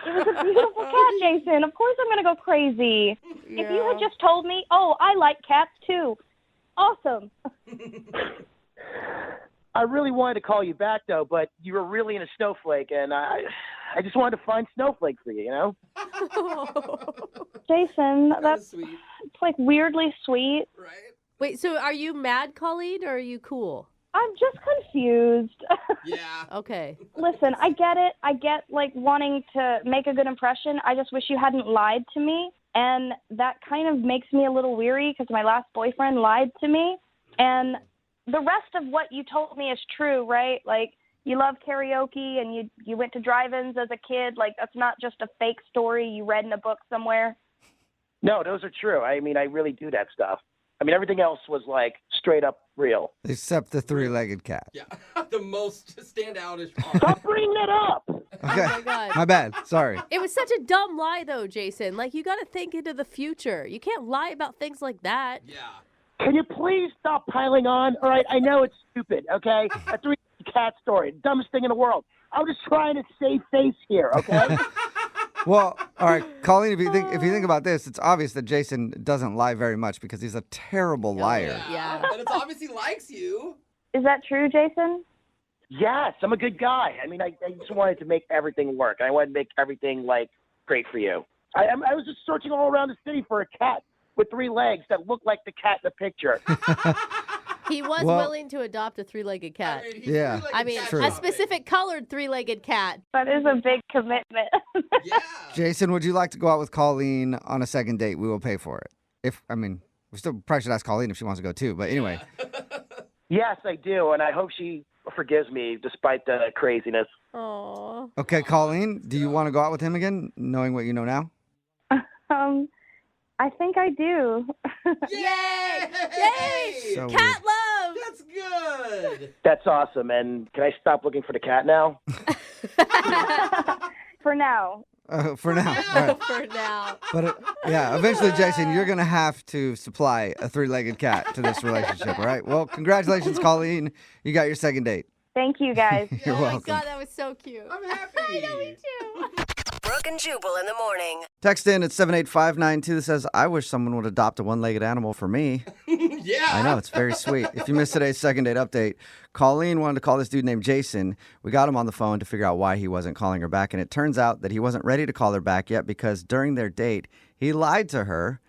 was a beautiful cat, Jason. Of course I'm going to go crazy. If you had just told me, oh, I like cats too. Awesome. I really wanted to call you back, though, but you were really in a snowflake, and I just wanted to find snowflake for you, you know? Jason, that's sweet. It's like weirdly sweet. Wait, so are you mad, Colleen, or are you cool? I'm just confused. Yeah. Okay. Listen, I get it. I get, like, wanting to make a good impression. I just wish you hadn't lied to me. And that kind of makes me a little weary because my last boyfriend lied to me. And the rest of what you told me is true, right? Like, you love karaoke and you went to drive-ins as a kid. Like, that's not just a fake story you read in a book somewhere. No, those are true. I mean, I really do that stuff. I mean, everything else was, like, straight up real. Except the three-legged cat. Yeah. The most standoutish. Stop bringing that up. Okay. Oh, my God. My bad. Sorry. It was such a dumb lie, though, Jason. Like, you got to think into the future. You can't lie about things like that. Yeah. Can you please stop piling on? All right, I know it's stupid, okay? A three-legged cat story, dumbest thing in the world. I'm just trying to save face here, okay? Well, all right, Colleen, if you think about this, it's obvious that Jason doesn't lie very much because he's a terrible liar. Yeah. And it's obvious he likes you. Is that true, Jason? Yes, I'm a good guy. I mean, I just wanted to make everything work. I wanted to make everything, like, great for you. I was just searching all around the city for a cat with three legs that looked like the cat in the picture. He was willing to adopt a three-legged cat. Yeah. I mean, True. a specific colored three-legged cat. That is a big commitment. Jason, would you like to go out with Colleen on a second date? We will pay for it. We still probably should ask Colleen if she wants to go too. But anyway. Yes, I do, and I hope she forgives me despite the craziness. Aww. Okay, Colleen, do you want to go out with him again, knowing what you know now? I think I do. Yay! Yay! So Cat love! That's good. That's awesome, and can I stop looking for the cat now? For now. For now. All right. For now. But eventually, Jason, you're going to have to supply a three-legged cat to this relationship, all right? Well, congratulations, Colleen. You got your second date. Thank you, guys. You're Oh, welcome. my God, that was so cute. I'm happy. I know, me too. Brooke and Jubal in the morning. Text in at 78592 that says, I wish someone would adopt a one-legged animal for me. Yeah. I know, it's very sweet. If you missed today's second date update, Colleen wanted to call this dude named Jason. We got him on the phone to figure out why he wasn't calling her back, and it turns out that he wasn't ready to call her back yet because during their date, he lied to her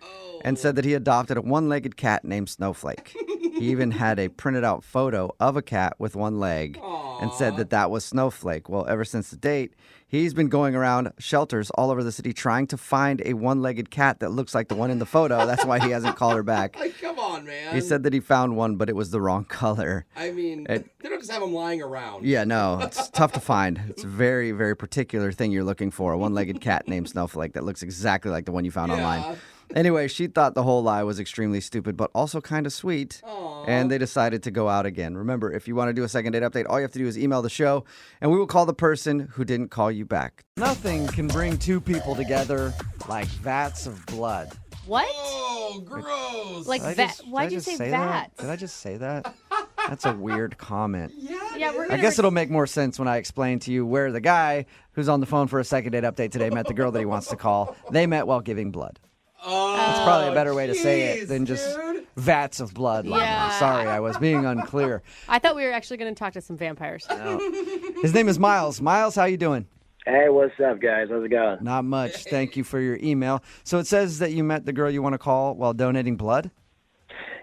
and said that he adopted a one-legged cat named Snowflake. He even had a printed out photo of a cat with one leg and said that that was Snowflake. Well, ever since the date, he's been going around shelters all over the city trying to find a one-legged cat that looks like the one in the photo. That's why he hasn't called her back. Like, come on, man. He said that he found one, but it was the wrong color. I mean, they don't just have them lying around. Yeah, no, it's tough to find. It's a very, very particular thing you're looking for, a one-legged cat named Snowflake that looks exactly like the one you found online. Anyway, she thought the whole lie was extremely stupid, but also kind of sweet. And they decided to go out again. Remember, if you want to do a second date update, all you have to do is email the show, and we will call the person who didn't call you back. Nothing can bring two people together like vats of blood. What? Oh, gross. Like that? Why'd you say that? Did I just say that? That's a weird comment. Yeah, we're I guess it'll make more sense when I explain to you where the guy who's on the phone for a second date update today met the girl that he wants to call. They met while giving blood. That's probably a better way to say it than just vats of blood. Yeah. Sorry, I was being unclear. I thought we were actually going to talk to some vampires. No. His name is Miles. Miles, how you doing? Hey, what's up, guys? How's it going? Not much. Thank you for your email. So it says that you met the girl you want to call while donating blood?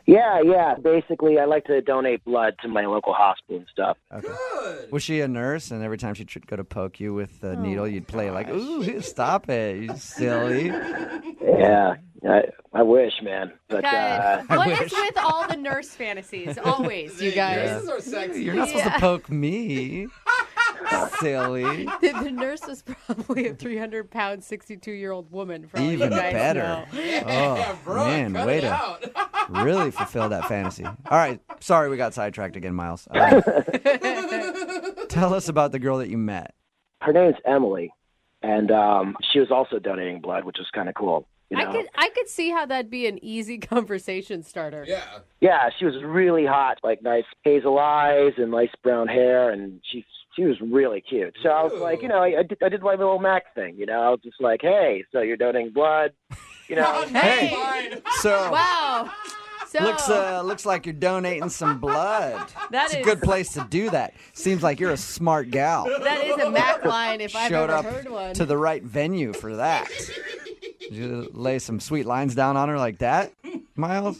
Yeah. Basically, I like to donate blood to my local hospital and stuff. Okay. Was she a nurse, and every time she'd go to poke you with the needle, you'd play like, ooh, stop it, you silly. Yeah, I wish, man. But What is with all the nurse fantasies? Always, you guys. Nurses are sexy. You're not supposed to poke me. Silly. The nurse was probably a 300-pound, 62-year-old woman. For all Even you guys better. know. Oh, Brooke, man, cut way it to out. really fulfill that fantasy. All right, sorry we got sidetracked again, Miles. Tell us about the girl that you met. her name's Emily, and she was also donating blood, which was kind of cool. You know? I could see how that'd be an easy conversation starter. Yeah, she was really hot, like nice hazel eyes and nice brown hair, and she was really cute. So I was like, you know, I did my little Mac thing, you know. I was just like, hey, so you're donating blood, you know? Hey, so wow. So, looks like you're donating some blood. That it's is a good place to do that. Seems like you're a smart gal. That is a Mac line if I've Showed ever up heard one. to the right venue for that. Did you lay some sweet lines down on her like that, Miles?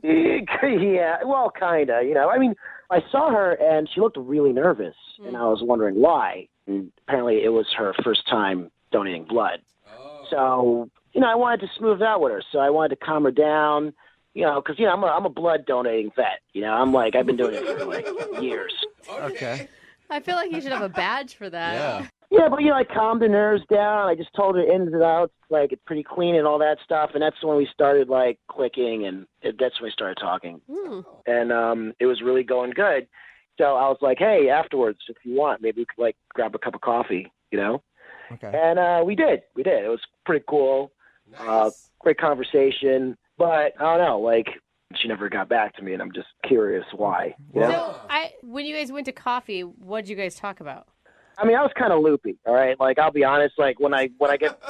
Yeah, well, kind of, you know. I mean, I saw her, and she looked really nervous, and I was wondering why. And apparently it was her first time donating blood. So, you know, I wanted to smooth it out with her, so I wanted to calm her down. You know, because, you know, I'm a blood donating vet. You know, I've been doing it for, like, years. Okay. I feel like you should have a badge for that. Yeah. Yeah, but, you know, I calmed the nerves down. I just told her ins and outs, like, it's pretty clean and all that stuff. And that's when we started, like, clicking, and that's when we started talking. And it was really going good. So I was like, hey, afterwards, if you want, maybe we could, like, grab a cup of coffee, you know? Okay. And we did. It was pretty cool. Nice. Great conversation. But I don't know, like, she never got back to me, and I'm just curious why. You know? So, when you guys went to coffee, what did you guys talk about? I mean, I was kind of loopy, all right? Like, I'll be honest, like, when I get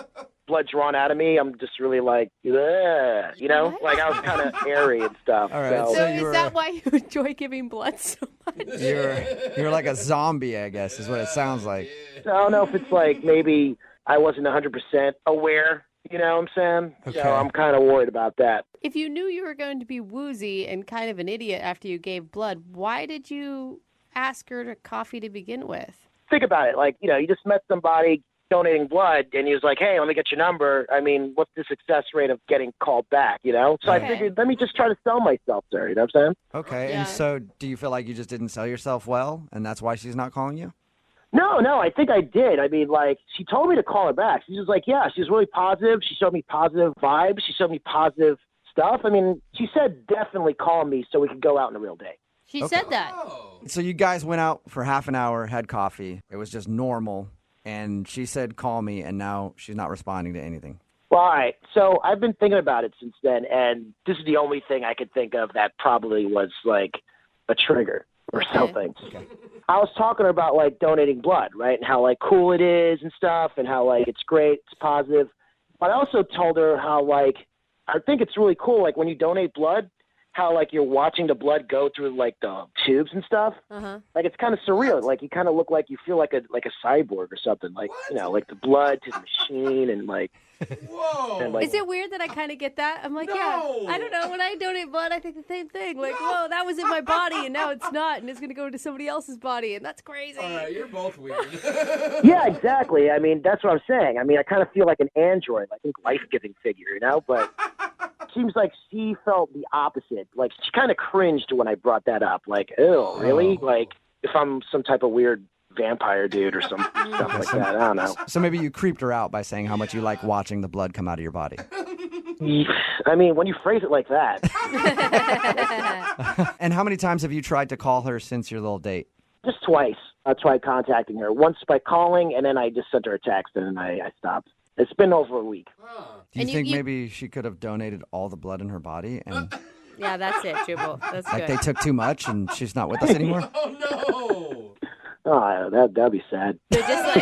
blood drawn out of me, I'm just really like, ugh, you know? Like, I was kind of airy and stuff. All right, So you is were, that why you enjoy giving blood so much? you're like a zombie, I guess, is what it sounds like. I don't know if it's like maybe I wasn't 100% aware, you know what I'm saying? Okay. So I'm kind of worried about that. If you knew you were going to be woozy and kind of an idiot after you gave blood, why did you ask her to coffee to begin with? Think about it. Like, you know, you just met somebody donating blood, and he was like, hey, let me get your number. I mean, what's the success rate of getting called back, you know? So I figured, let me just try to sell myself to her, you know what I'm saying? Okay, Yeah. and so do you feel like you just didn't sell yourself well, and that's why she's not calling you? No, I think I did. I mean, like, she told me to call her back. She was like, yeah, she was really positive. She showed me positive vibes. She showed me positive stuff. I mean, she said definitely call me so we could go out on a real date. She said that. So you guys went out for half an hour, had coffee. It was just normal, and she said call me, and now she's not responding to anything. Well, all right. So I've been thinking about it since then, and this is the only thing I could think of that probably was, like, a trigger. or something. I was talking about like donating blood, right? And how like cool it is and stuff, and how like it's great, it's positive. But I also told her how like I think it's really cool, like when you donate blood, how like you're watching the blood go through like the tubes and stuff. Like it's kind of surreal. Like you kind of look like you feel like a cyborg or something. Like you know, like the blood to the machine and like. Whoa! And, like, Is it weird that I kind of get that? I'm like, yeah, I don't know. When I donate blood, I think the same thing. Like, whoa, that was in my body, and now it's not, and it's going to go into somebody else's body, and that's crazy. All right, you're both weird. Yeah, exactly. I mean, that's what I'm saying. I mean, I kind of feel like an android, I think life-giving figure, you know? But it seems like she felt the opposite. Like, she kind of cringed when I brought that up. Like, ew, really? Like, if I'm some type of weird vampire dude or some stuff like that. I don't know. So maybe you creeped her out by saying how much you like watching the blood come out of your body. I mean, when you phrase it like that. And how many times have you tried to call her since your little date? Just twice. I tried contacting her. Once by calling, and then I just sent her a text, and then I stopped. It's been over a week. Do you think maybe she could have donated all the blood in her body? And Yeah, that's it, Jubal. That's like good. they took too much and she's not with us anymore? Oh, that'd be sad. They just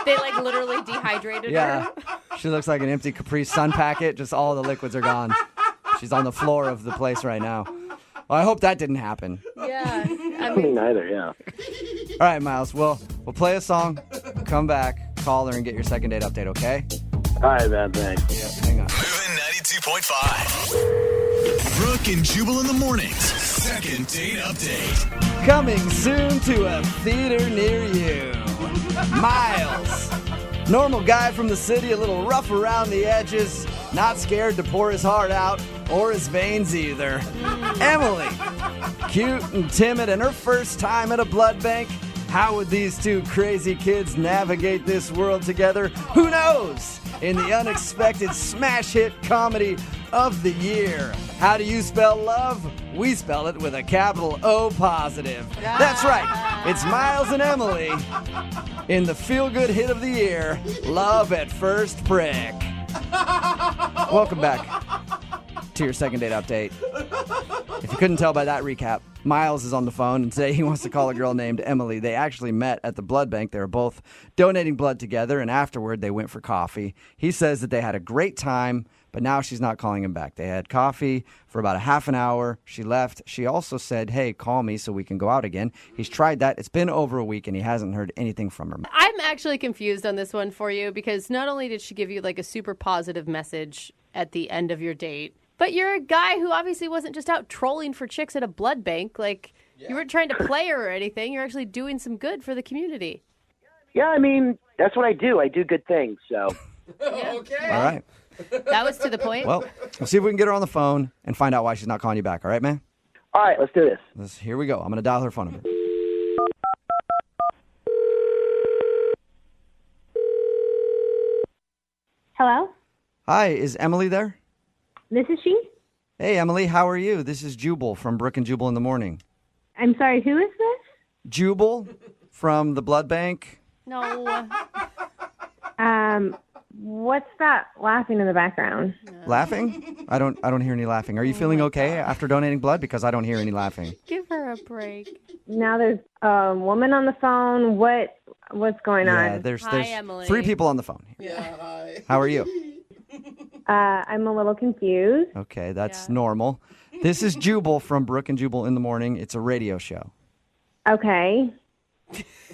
they literally dehydrated her. She looks like an empty Capri Sun packet. Just all the liquids are gone. She's on the floor of the place right now. Well, I hope that didn't happen. Yeah. I mean, neither, yeah. All right, Miles. We'll play a song, come back, call her, and get your second date update, okay? All right, man. Thanks. Yeah, hang on. Moving 92.5. Brooke and Jubal in the mornings. Second date update. Coming soon to a theater near you. Miles. Normal guy from the city, a little rough around the edges, not scared to pour his heart out or his veins either. Emily. Cute and timid and her first time at a blood bank. How would these two crazy kids navigate this world together? Who knows? In the unexpected smash hit comedy of the year. How do you spell love? We spell it with a capital O positive. That's right. It's Miles and Emily in the feel-good hit of the year, Love at First Prick. Welcome back to your second date update. If you couldn't tell by that recap, Miles is on the phone, and today he wants to call a girl named Emily. They actually met at the blood bank. They were both donating blood together, and afterward they went for coffee. He says that they had a great time, but now she's not calling him back. They had coffee for about a half an hour. She left. She also said, hey, call me so we can go out again. He's tried that. It's been over a week, and he hasn't heard anything from her. I'm actually confused on this one for you because not only did she give you like a super positive message at the end of your date, but you're a guy who obviously wasn't just out trolling for chicks at a blood bank. Like, you weren't trying to play her or anything. You're actually doing some good for the community. Yeah, I mean, that's what I do. I do good things, so. Okay. All right. That was to the point. Well, we'll see if we can get her on the phone and find out why she's not calling you back. All right, man? All right, let's do this. Here we go. I'm going to dial her phone number. Hello? Hi, is Emily there? This is she? Hey, Emily, how are you? This is Jubal from Brooke and Jubal in the morning. I'm sorry, who is this? Jubal from the blood bank. No. What's that laughing in the background? Laughing? I don't hear any laughing. Are you feeling okay after donating blood? Because I don't hear any laughing. Give her a break. Now there's a woman on the phone. What's going Yeah, on? there's Emily. 3 people on the phone. Yeah, hi. How are you? I'm a little confused. Okay, that's normal. This is Jubal from Brooke and Jubal in the morning. It's a radio show. Okay.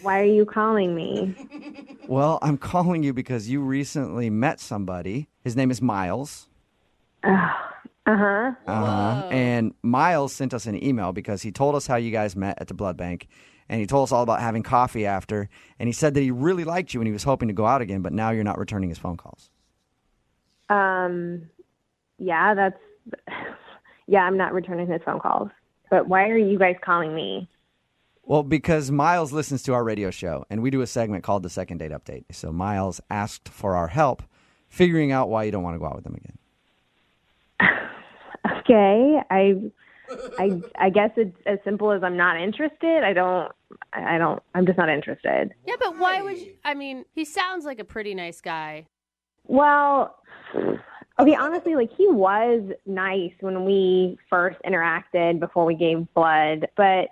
Why are you calling me? Well, I'm calling you because you recently met somebody. His name is Miles. Uh-huh. And Miles sent us an email because he told us how you guys met at the blood bank. And he told us all about having coffee after. And he said that he really liked you and he was hoping to go out again, but now you're not returning his phone calls. Yeah, I'm not returning his phone calls. But why are you guys calling me? Well, because Miles listens to our radio show, and we do a segment called the Second Date Update. So Miles asked for our help figuring out why you don't want to go out with him again. Okay, I guess it's as simple as I'm not interested. I'm just not interested. Yeah, but why would you? I mean, he sounds like a pretty nice guy. Well, okay, honestly, like he was nice when we first interacted before we gave blood, but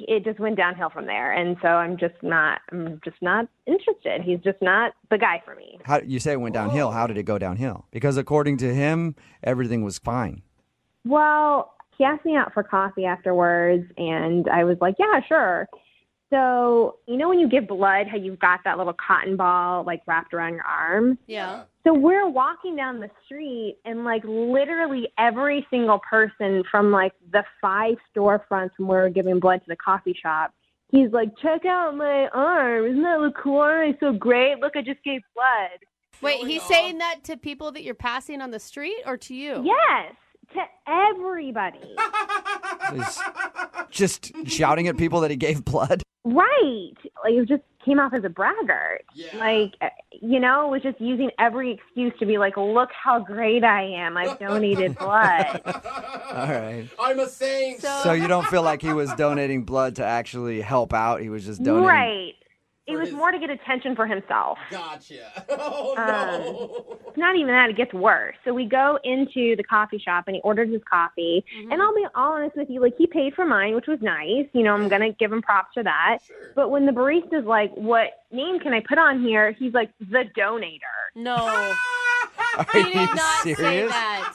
it just went downhill from there. And so I'm just not interested. He's just not the guy for me. How you say it went downhill? How did it go downhill? Because according to him, everything was fine. Well, he asked me out for coffee afterwards, and I was like, yeah, sure. So, you know when you give blood, how you've got that little cotton ball, like, wrapped around your arm? Yeah. So we're walking down the street, and, like, literally every single person from, like, the 5 storefronts from where we're giving blood to the coffee shop, he's like, check out my arm. Isn't that look cool? It's so great. Look, I just gave blood. Wait, he's saying that to people that you're passing on the street or to you? Yes, to everybody. He's just shouting at people that he gave blood. Right. Like, it just came off as a braggart. Yeah. Like, you know, was just using every excuse to be like, look how great I am. I've donated blood. All right. I'm a saint. So you don't feel like he was donating blood to actually help out? He was just donating. Right. It was more to get attention for himself. Gotcha. Oh, no. It's not even that. It gets worse. So we go into the coffee shop, and he orders his coffee. Mm-hmm. And I'll be honest with you, like, he paid for mine, which was nice. You know, I'm going to give him props for that. Sure. But when the barista's like, what name can I put on here? He's like, the donator. No. Are He you did not say serious? that.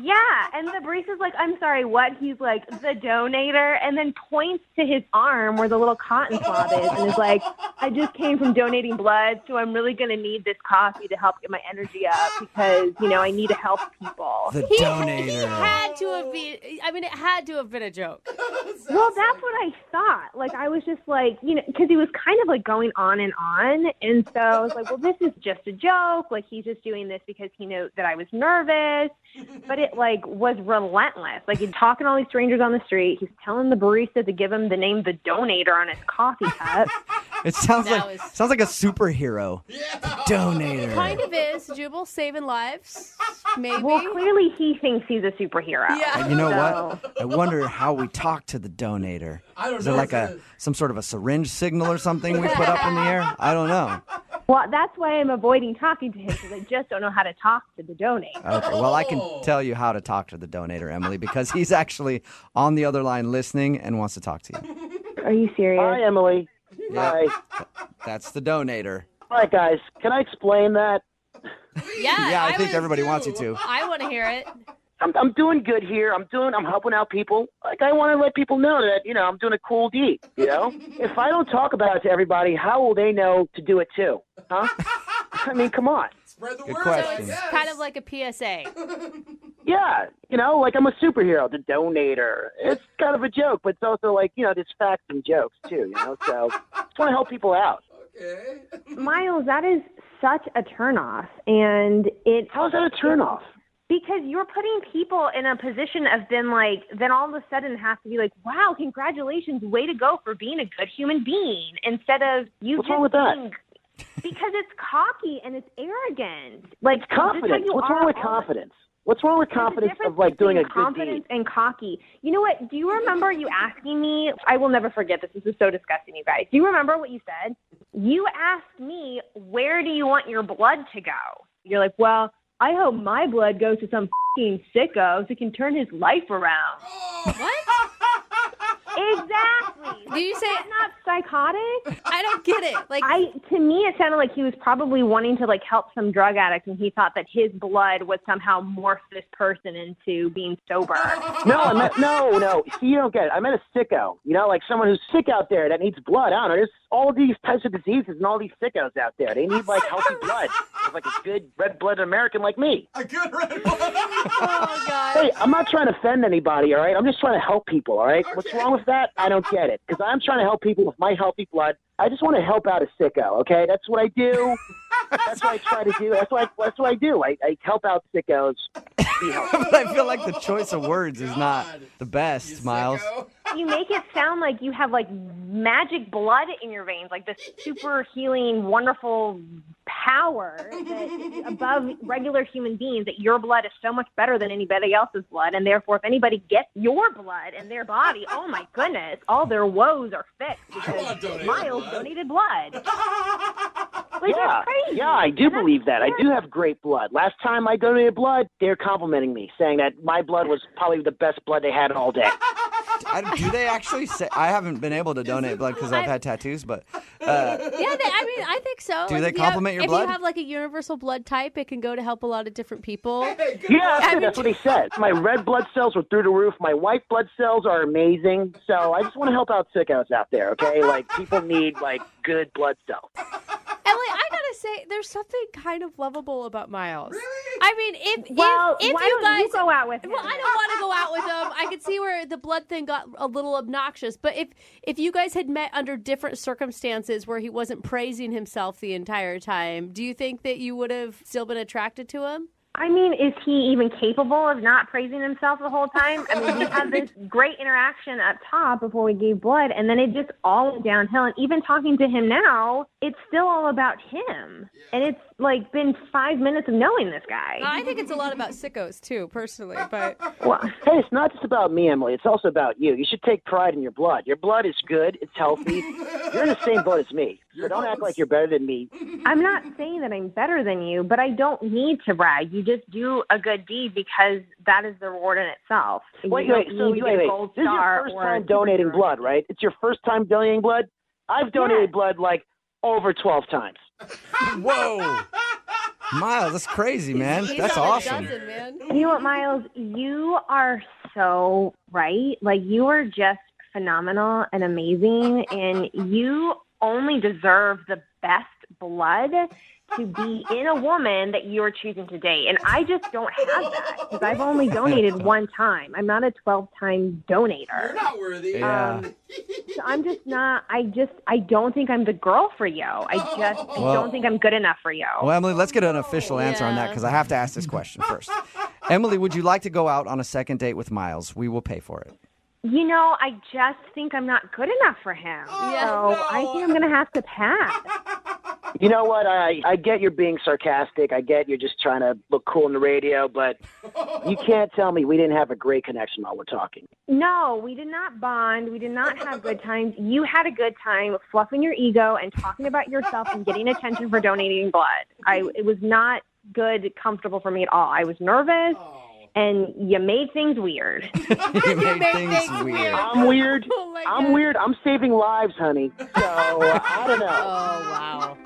Yeah, and the barista's like, I'm sorry, what? He's like, the donator, and then points to his arm where the little cotton swab is, and is like, I just came from donating blood, so I'm really going to need this coffee to help get my energy up because, you know, I need to help people. The He donator. had to have been, I mean, it had to have been a joke. Well, that's what I thought. Like, I was just like, you know, because he was kind of like going on, and so I was like, well, this is just a joke. Like, he's just doing this because he knew that I was nervous. But it, like, was relentless. Like, he's talking to all these strangers on the street. He's telling the barista to give him the name The Donator on his coffee cup. It sounds That like was- sounds like a superhero. Yeah. The donator. Kind of is, Jubal, saving lives, maybe. Well, clearly he thinks he's a superhero. Yeah. And you know So- what? I wonder how we talk to the donator. I don't Is know. it like some sort of a syringe signal or something we put up in the air? I don't know. Well, that's why I'm avoiding talking to him, because I just don't know how to talk to the donator. Okay, well, I can tell you how to talk to the donator, Emily, because he's actually on the other line listening and wants to talk to you. Are you serious? Hi, Emily. Yeah. Hi. That's the donator. All right, guys. Can I explain that? Yeah, Yeah, I think everybody wants you to. I want to hear it. I'm doing good here. I'm helping out people. Like, I want to let people know that, you know, I'm doing a cool deed, you know? If I don't talk about it to everybody, how will they know to do it too? Huh? I mean, come on. Spread the Good word. question. So I it's guess. kind of like a PSA. Yeah, you know, like I'm a superhero, the donator. It's kind of a joke, but it's also like, you know, there's facts and jokes too, you know? So I just want to help people out. Okay. Miles, that is such a turnoff. And it. How's that a turnoff? Because you're putting people in a position of then all of a sudden have to be like, wow, congratulations, way to go for being a good human being, instead of you What's just wrong with that? being, because it's cocky and it's arrogant. Like, It's confidence. What's wrong with confidence? What's wrong with There's a confidence difference of like doing a between good confidence deed? and cocky. You know what? Do you remember you asking me? I will never forget this. This is so disgusting, you guys. Do you remember what you said? You asked me, where do you want your blood to go? You're like, well, I hope my blood goes to some f***ing sicko so he can turn his life around. What? Exactly. Did you say Is that not psychotic? I don't get it. Like, To me, it sounded like he was probably wanting to like help some drug addict, and he thought that his blood would somehow morph this person into being sober. No. See, you don't get it. I meant a sicko. You know, like someone who's sick out there that needs blood. I don't know. There's all of these types of diseases and all these sickos out there. They need like healthy blood. There's like a good red-blooded American like me. A good red blood. oh, God. Hey, I'm not trying to offend anybody, all right? I'm just trying to help people, all right? What's wrong with that? I don't get it. Because I'm trying to help people with my healthy blood. I just want to help out a sicko, okay? That's what I do. That's what I try to do. That's what I do. I help out sickos. Be healthy. But I feel like the choice of words is not the best, Miles. You make it sound like you have like magic blood in your veins, like this super healing, wonderful power that is above regular human beings, that your blood is so much better than anybody else's blood, and therefore if anybody gets your blood in their body, oh my goodness, all their woes are fixed because Miles donated blood. Like, that's crazy. Yeah, I do believe that. I do have great blood. Last time I donated blood, they're complimenting me, saying that my blood was probably the best blood they had all day. Do they actually say? I haven't been able to donate blood because I've had tattoos, but I think so. Do they if you complement your if blood? you have like a universal blood type, it can go to help a lot of different people. Yeah, that's what he said. My red blood cells were through the roof. My white blood cells are amazing. So I just want to help out sickos out there, okay? Like, people need, like, good blood cells. Emily, I gotta say, there's something kind of lovable about Miles. Really? I mean, if Well, if why you don't guys you go out with him? well, I don't want to go out with him. I could see where the blood thing got a little obnoxious. But if you guys had met under different circumstances where he wasn't praising himself the entire time, do you think that you would have still been attracted to him? I mean, is he even capable of not praising himself the whole time? I mean, we had this great interaction up top before we gave blood, and then it just all went downhill. And even talking to him now, it's still all about him. And it's like been 5 minutes of knowing this guy. I think it's a lot about sickos too, personally. But Well, hey, it's not just about me, Emily. It's also about you. You should take pride in your blood. Your blood is good. It's healthy. You're in the same boat as me. So don't act like you're better than me. I'm not saying that I'm better than you, but I don't need to brag. You just do a good deed because that is the reward in itself. Wait. You don't need to get a gold This is star your first or time a donating superstar. blood, right? It's your first time donating blood? I've donated blood like over 12 times. Whoa. Miles, that's crazy, man. he's That's on a awesome. dozen, man. You know what, Miles? You are so right. Like, you are just phenomenal and amazing, and you only deserve the best blood to be in a woman that you're choosing to date. And I just don't have that because I've only donated one time. I'm not a 12-time donator. You're not worthy. Yeah. So I'm just not, I don't think I'm the girl for you. I don't think I'm good enough for you. Well, Emily, let's get an official answer on that because I have to ask this question first. Emily, would you like to go out on a second date with Miles? We will pay for it. You know, I just think I'm not good enough for him. So I think I'm going to have to pass. You know what? I get you're being sarcastic. I get you're just trying to look cool on the radio, but you can't tell me we didn't have a great connection while we're talking. No, we did not bond. We did not have good times. You had a good time fluffing your ego and talking about yourself and getting attention for donating blood. It was not good, comfortable for me at all. I was nervous. And you made things weird. You made things weird. I'm weird. Oh my I'm God. weird. I'm saving lives, honey. So, I don't know. Oh, wow.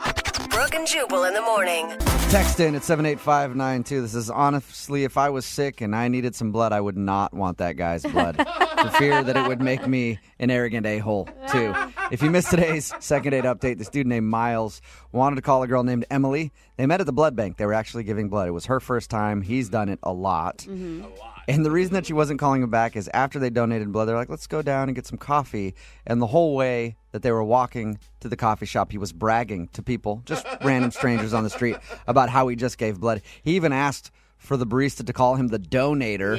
Brooke and Jubal in the morning. Text in at 78592. This is honestly, if I was sick and I needed some blood, I would not want that guy's blood. For fear that it would make me an arrogant a-hole, too. If you missed today's second date update, this dude named Miles wanted to call a girl named Emily. They met at the blood bank. They were actually giving blood. It was her first time. He's done it a lot. Mm-hmm. And the reason that she wasn't calling him back is after they donated blood, they're like, let's go down and get some coffee. And the whole way that they were walking to the coffee shop, he was bragging to people, just random strangers on the street, about how he just gave blood. He even asked for the barista to call him the donator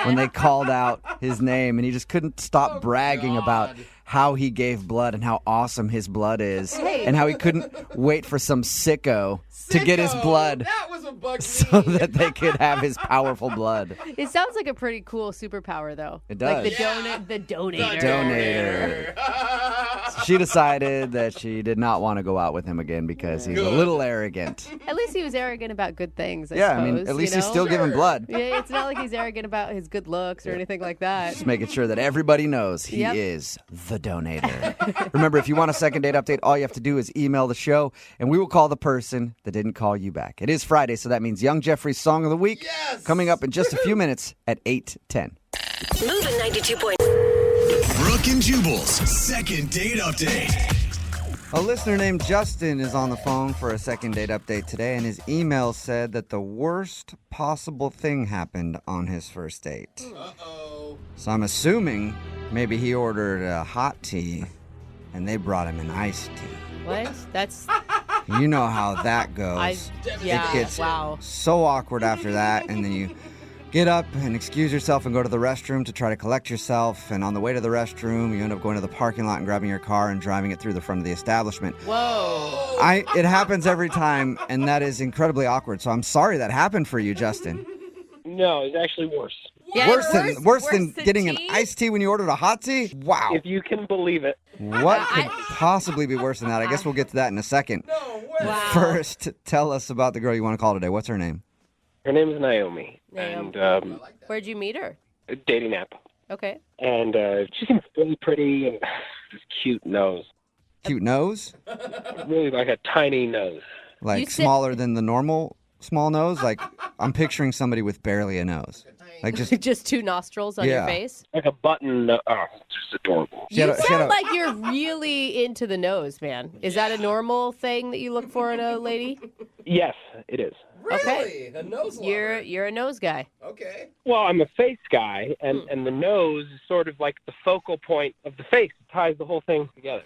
when they called out his name. And he just couldn't stop bragging about how he gave blood and how awesome his blood is. And how he couldn't wait for some sicko to get his blood That was a bug. so that they could have his powerful blood. It sounds like a pretty cool superpower, though. It does. Like the donator. Donator. So she decided that she did not want to go out with him again because he's a little arrogant. At least he was arrogant about good things, I Yeah, suppose. I mean, at least you he's know? still giving blood. Yeah, it's not like he's arrogant about his good looks or anything like that. Just making sure that everybody knows he Yep. is the donator. Remember, if you want a second date update, all you have to do is email the show, and we will call the person that didn't call you back. It is Friday, so that means Young Jeffrey's Song of the Week coming up in just a few minutes at 8:10. Moving 92. Brooke and Jubal's second date update. A listener named Justin is on the phone for a second date update today, and his email said that the worst possible thing happened on his first date. Uh-oh. So I'm assuming maybe he ordered a hot tea, and they brought him an iced tea. What? That's You know how that goes. yeah. It gets wow. so awkward after that, and then you get up and excuse yourself and go to the restroom to try to collect yourself, and on the way to the restroom, you end up going to the parking lot and grabbing your car and driving it through the front of the establishment. Whoa. It happens every time, and that is incredibly awkward, so I'm sorry that happened for you, Justin. No, it's actually worse. Yeah, Worse than getting tea? an iced tea when you ordered a hot tea? Wow. If you can believe it. What could possibly be worse than that? I guess we'll get to that in a second. Wow. First, tell us about the girl you want to call today. What's her name? Her name is Naomi. Naomi. And Where'd you meet her? a dating app. Okay. And she seems really pretty and this cute nose. Cute nose? Really like a tiny nose. Like smaller than the normal small nose? Like, I'm picturing somebody with barely a nose. Like just two nostrils on your face? Like a button. Just adorable. You sound like you're really into the nose, man. Is that a normal thing that you look for in a lady? Yes, it is. Okay. A nose You're a nose guy. Okay. Well, I'm a face guy, and the nose is sort of like the focal point of the face. It ties the whole thing together.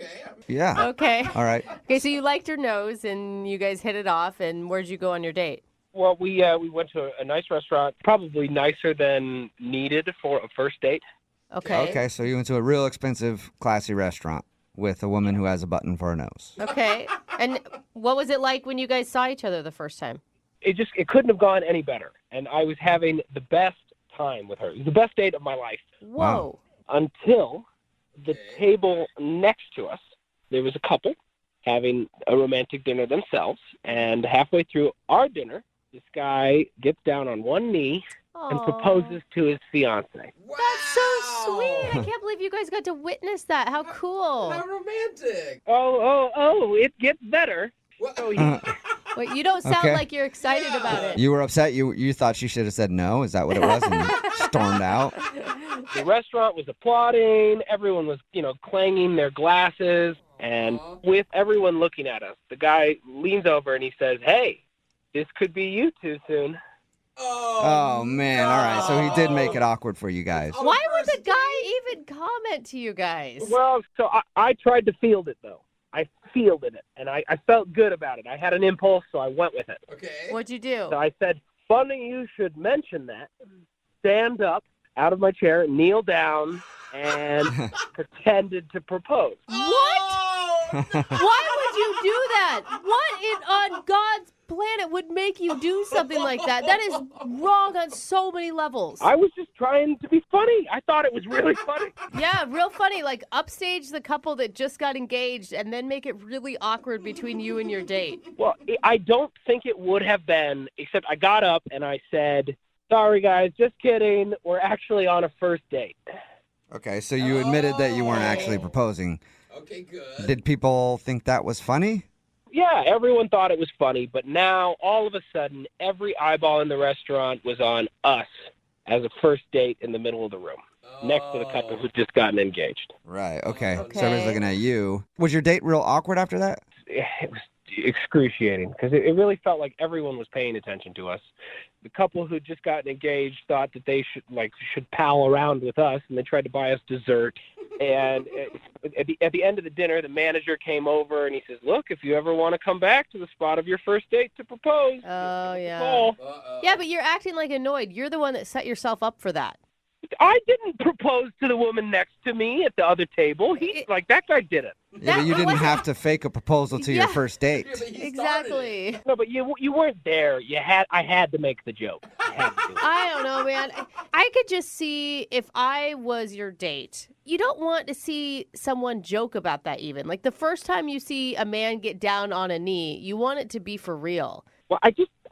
Yeah. Okay. All right. Okay, so you liked her nose, and you guys hit it off, and where'd you go on your date? Well, we went to a nice restaurant, probably nicer than needed for a first date. Okay. Okay, so you went to a real expensive, classy restaurant with a woman who has a button for a nose. Okay. And what was it like when you guys saw each other the first time? It couldn't have gone any better. And I was having the best time with her. It was the best date of my life. Whoa. Until the table next to us, there was a couple having a romantic dinner themselves. And halfway through our dinner, this guy gets down on one knee and proposes to his fiancée. That's so sweet. I can't believe you guys got to witness that. How cool. How romantic. Oh, it gets better. So Wait, you don't sound Okay. like you're excited about it. You were upset? You thought she should have said no? Is that what it was? And you stormed out? The restaurant was applauding. Everyone was, clanging their glasses. And with everyone looking at us, the guy leans over and he says, "Hey, this could be you two soon." Oh, man. All right. So he did make it awkward for you guys. Why would the guy even comment to you guys? Well, so I tried to field it, though. I fielded it, and I felt good about it. I had an impulse, so I went with it. Okay. What'd you do? So I said, "Funny you should mention that." Stand up out of my chair, kneel down, and pretended to propose. What? Why would you do that? What on God's planet would make you do something like that? That is wrong on so many levels. I was just trying to be funny. I thought it was really funny. Yeah, real funny. Like, upstage the couple that just got engaged and then make it really awkward between you and your date. Well, I don't think it would have been, except I got up and I said, "Sorry, guys, just kidding. We're actually on a first date." Okay, so you admitted that you weren't actually proposing. Okay, good. Did people think that was funny? Yeah, everyone thought it was funny, but now, all of a sudden, every eyeball in the restaurant was on us as a first date in the middle of the room, next to the couple who'd just gotten engaged. Right, okay. So everybody's looking at you. Was your date real awkward after that? It was excruciating, because it really felt like everyone was paying attention to us. The couple who'd just gotten engaged thought that they should pal around with us, and they tried to buy us dessert. And at the end of the dinner, the manager came over and he says, "Look, if you ever want to come back to the spot of your first date to propose." Oh, yeah. call." Yeah, but you're acting like annoyed. You're the one that set yourself up for that. I didn't propose to the woman next to me at the other table. That guy did it. Yeah, but you didn't have to fake a proposal to your first date. Exactly. No, but you weren't there. I had to make the joke. I don't know, man. I could just see if I was your date. You don't want to see someone joke about that even. Like the first time you see a man get down on a knee, you want it to be for real. Well,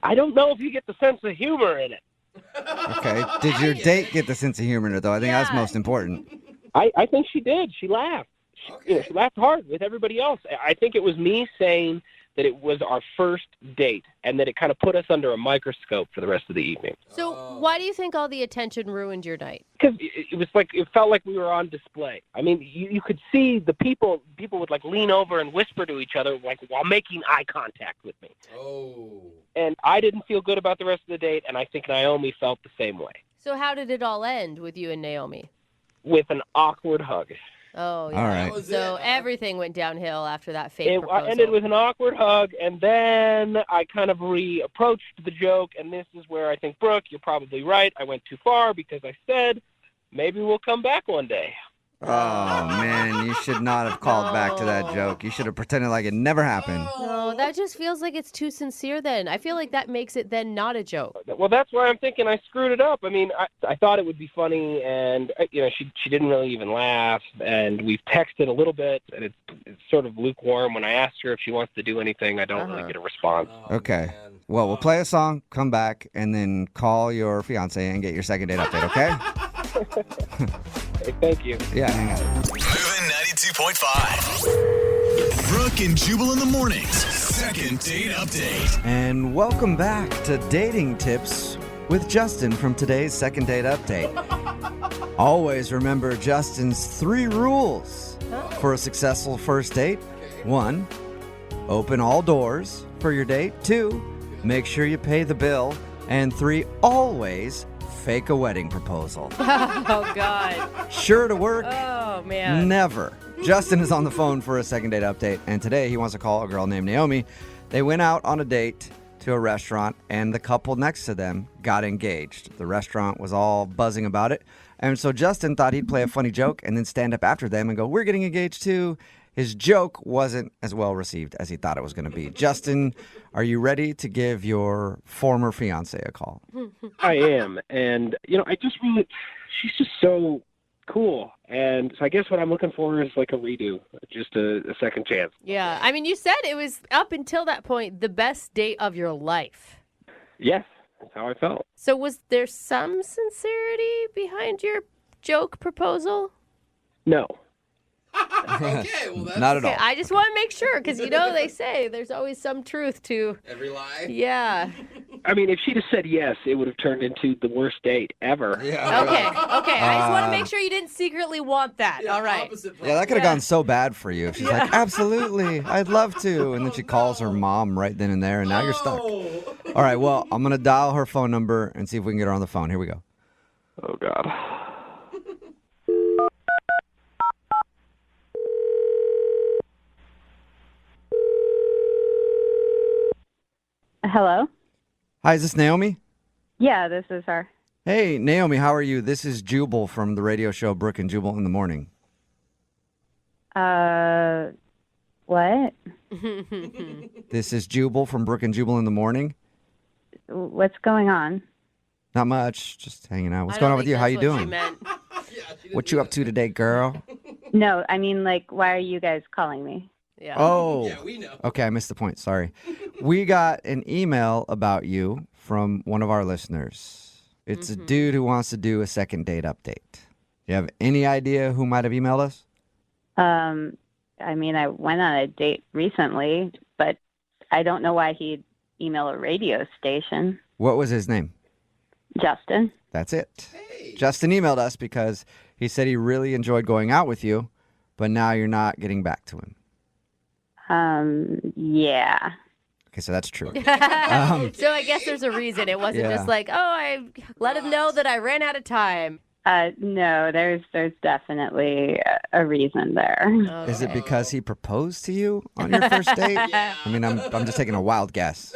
I don't know if you get the sense of humor in it. Okay. Did your date get the sense of humor in it, though? I think that's most important. I think she did. She laughed. She laughed hard with everybody else. I think it was me saying that it was our first date and that it kind of put us under a microscope for the rest of the evening. So why do you think all the attention ruined your night? Because it felt like we were on display. I mean, you could see the people would lean over and whisper to each other while making eye contact with me. Oh. And I didn't feel good about the rest of the date, and I think Naomi felt the same way. So how did it all end with you and Naomi? With an awkward hug. Oh, yeah. All right. So everything went downhill after that fake It proposal. ended with an awkward hug, and then I kind of reapproached the joke, and this is where I think, Brooke, you're probably right. I went too far because I said, maybe we'll come back one day. Oh, man, you should not have called back to that joke. You should have pretended like it never happened. No, that just feels like it's too sincere then. I feel like that makes it then not a joke. Well, that's why I'm thinking I screwed it up. I mean, I thought it would be funny, and she didn't really even laugh, and we've texted a little bit, and it's sort of lukewarm. When I asked her if she wants to do anything, I don't really get a response. Okay. Well, we'll play a song, come back, and then call your fiance and get your second date update, okay? Hey, thank you. Yeah, hang on. Moving 92.5. Brooke and Jubal in the mornings. Second date update. And welcome back to Dating Tips with Justin from today's Second Date Update. Always remember Justin's 3 rules for a successful first date. 1, open all doors for your date. 2, make sure you pay the bill. And 3, always fake a wedding proposal. Oh, God. Sure to work. Oh, man. Never. Justin is on the phone for a second date update, and today he wants to call a girl named Naomi. They went out on a date to a restaurant, and the couple next to them got engaged. The restaurant was all buzzing about it, and so Justin thought he'd play a funny joke and then stand up after them and go, "We're getting engaged too." His joke wasn't as well received as he thought it was going to be. Justin, are you ready to give your former fiance a call? I am. And, I just really, she's just so cool. And so I guess what I'm looking for is like a redo, just a second chance. Yeah. I mean, you said it was, up until that point, the best date of your life. Yes, that's how I felt. So was there some sincerity behind your joke proposal? No. Okay, well, that's... Not at all. I just want to make sure, because they say there's always some truth to... Every lie? Yeah. I mean, if she'd have said yes, it would have turned into the worst date ever. Yeah. Okay. I just want to make sure you didn't secretly want that. Yeah, all right. opposite Yeah, that could have gone so bad for you. She's like, absolutely, I'd love to. And then she calls her mom right then and there, and now you're stuck. All right, well, I'm going to dial her phone number and see if we can get her on the phone. Here we go. Oh, God. Hello? Hi, is this Naomi? Yeah, this is her. Hey, Naomi, how are you? This is Jubal from the radio show Brooke and Jubal in the morning. What? This is Jubal from Brooke and Jubal in the morning. What's going on? Not much, just hanging out. What's going on with you? How you doing? What you up to today, girl? No, I mean, why are you guys calling me? Yeah. Oh. Yeah, we know. Okay, I missed the point. Sorry. We got an email about you from one of our listeners. It's a dude who wants to do a second date update. You have any idea who might have emailed us? I mean, I went on a date recently, but I don't know why he'd email a radio station. What was his name? Justin. That's it. Hey. Justin emailed us because he said he really enjoyed going out with you, but now you're not getting back to him. Yeah. Okay, so that's true. So I guess there's a reason. It wasn't just like, I let him know that I ran out of time. No, there's definitely a reason there. Okay. Is it because he proposed to you on your first date? Yeah. I mean, I'm just taking a wild guess.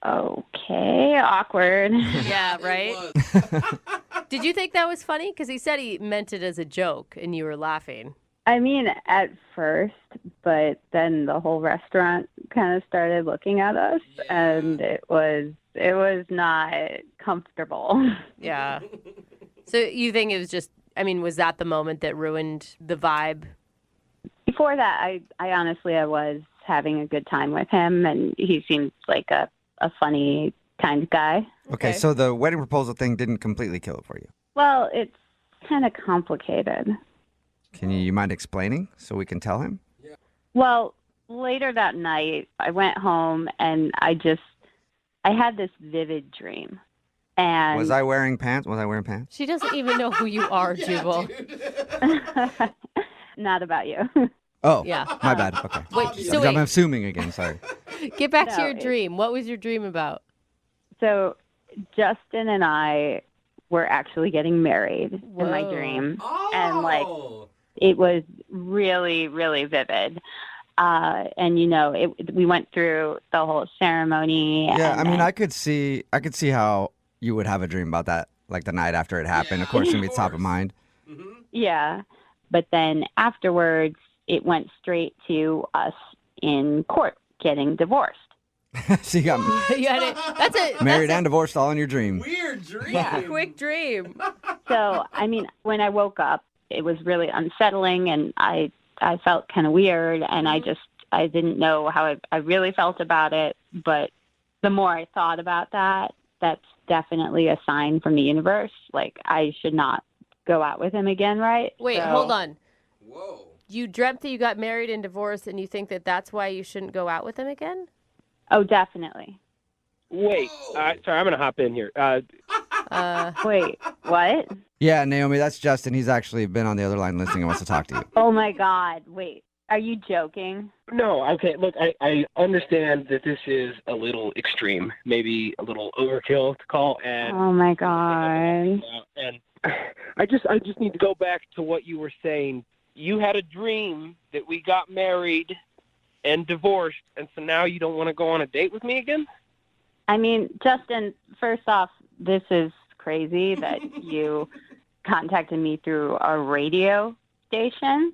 Okay, awkward. Yeah, right? Did you think that was funny? Because he said he meant it as a joke and you were laughing. I mean, at first, but then the whole restaurant kind of started looking at us, and it was not comfortable. Yeah. So you think it was just, was that the moment that ruined the vibe? Before that, I honestly, I was having a good time with him, and he seemed like a funny kind of guy. Okay, so the wedding proposal thing didn't completely kill it for you. Well, it's kind of complicated. Can you mind explaining so we can tell him? Well, later that night, I went home and I had this vivid dream. And Was I wearing pants? She doesn't even know who you are, Jubal. Not about you. Oh, Yeah. my bad. Okay. Wait, I'm assuming again, sorry. Get back to No, your dream. What was your dream about? So Justin and I were actually getting married in my dream. And it was really, really vivid. And we went through the whole ceremony. Yeah, and I could see how you would have a dream about that, like the night after it happened. Of course, it's gonna be top of mind. Yeah. But then afterwards, it went straight to us in court getting divorced. So you got married and divorced all in your dream. Weird dream. Yeah. Quick dream. So, when I woke up, it was really unsettling, and I felt kind of weird, and I didn't know how I really felt about it. But the more I thought about that, that's definitely a sign from the universe. Like, I should not go out with him again, right? Wait, So- hold on. Whoa. You dreamt that you got married and divorced, and you think that that's why you shouldn't go out with him again? Oh, definitely. Wait, sorry, I'm going to hop in here. Wait, what? Yeah, Naomi, that's Justin. He's actually been on the other line listening and wants to talk to you. Oh, my God. Wait, are you joking? No, okay, look, I understand that this is a little extreme, maybe a little overkill to call, and Oh, my God. and I just need to go back to what you were saying. You had a dream that we got married and divorced, and so now you don't want to go on a date with me again? I mean, Justin, first off, this is crazy that you contacted me through a radio station.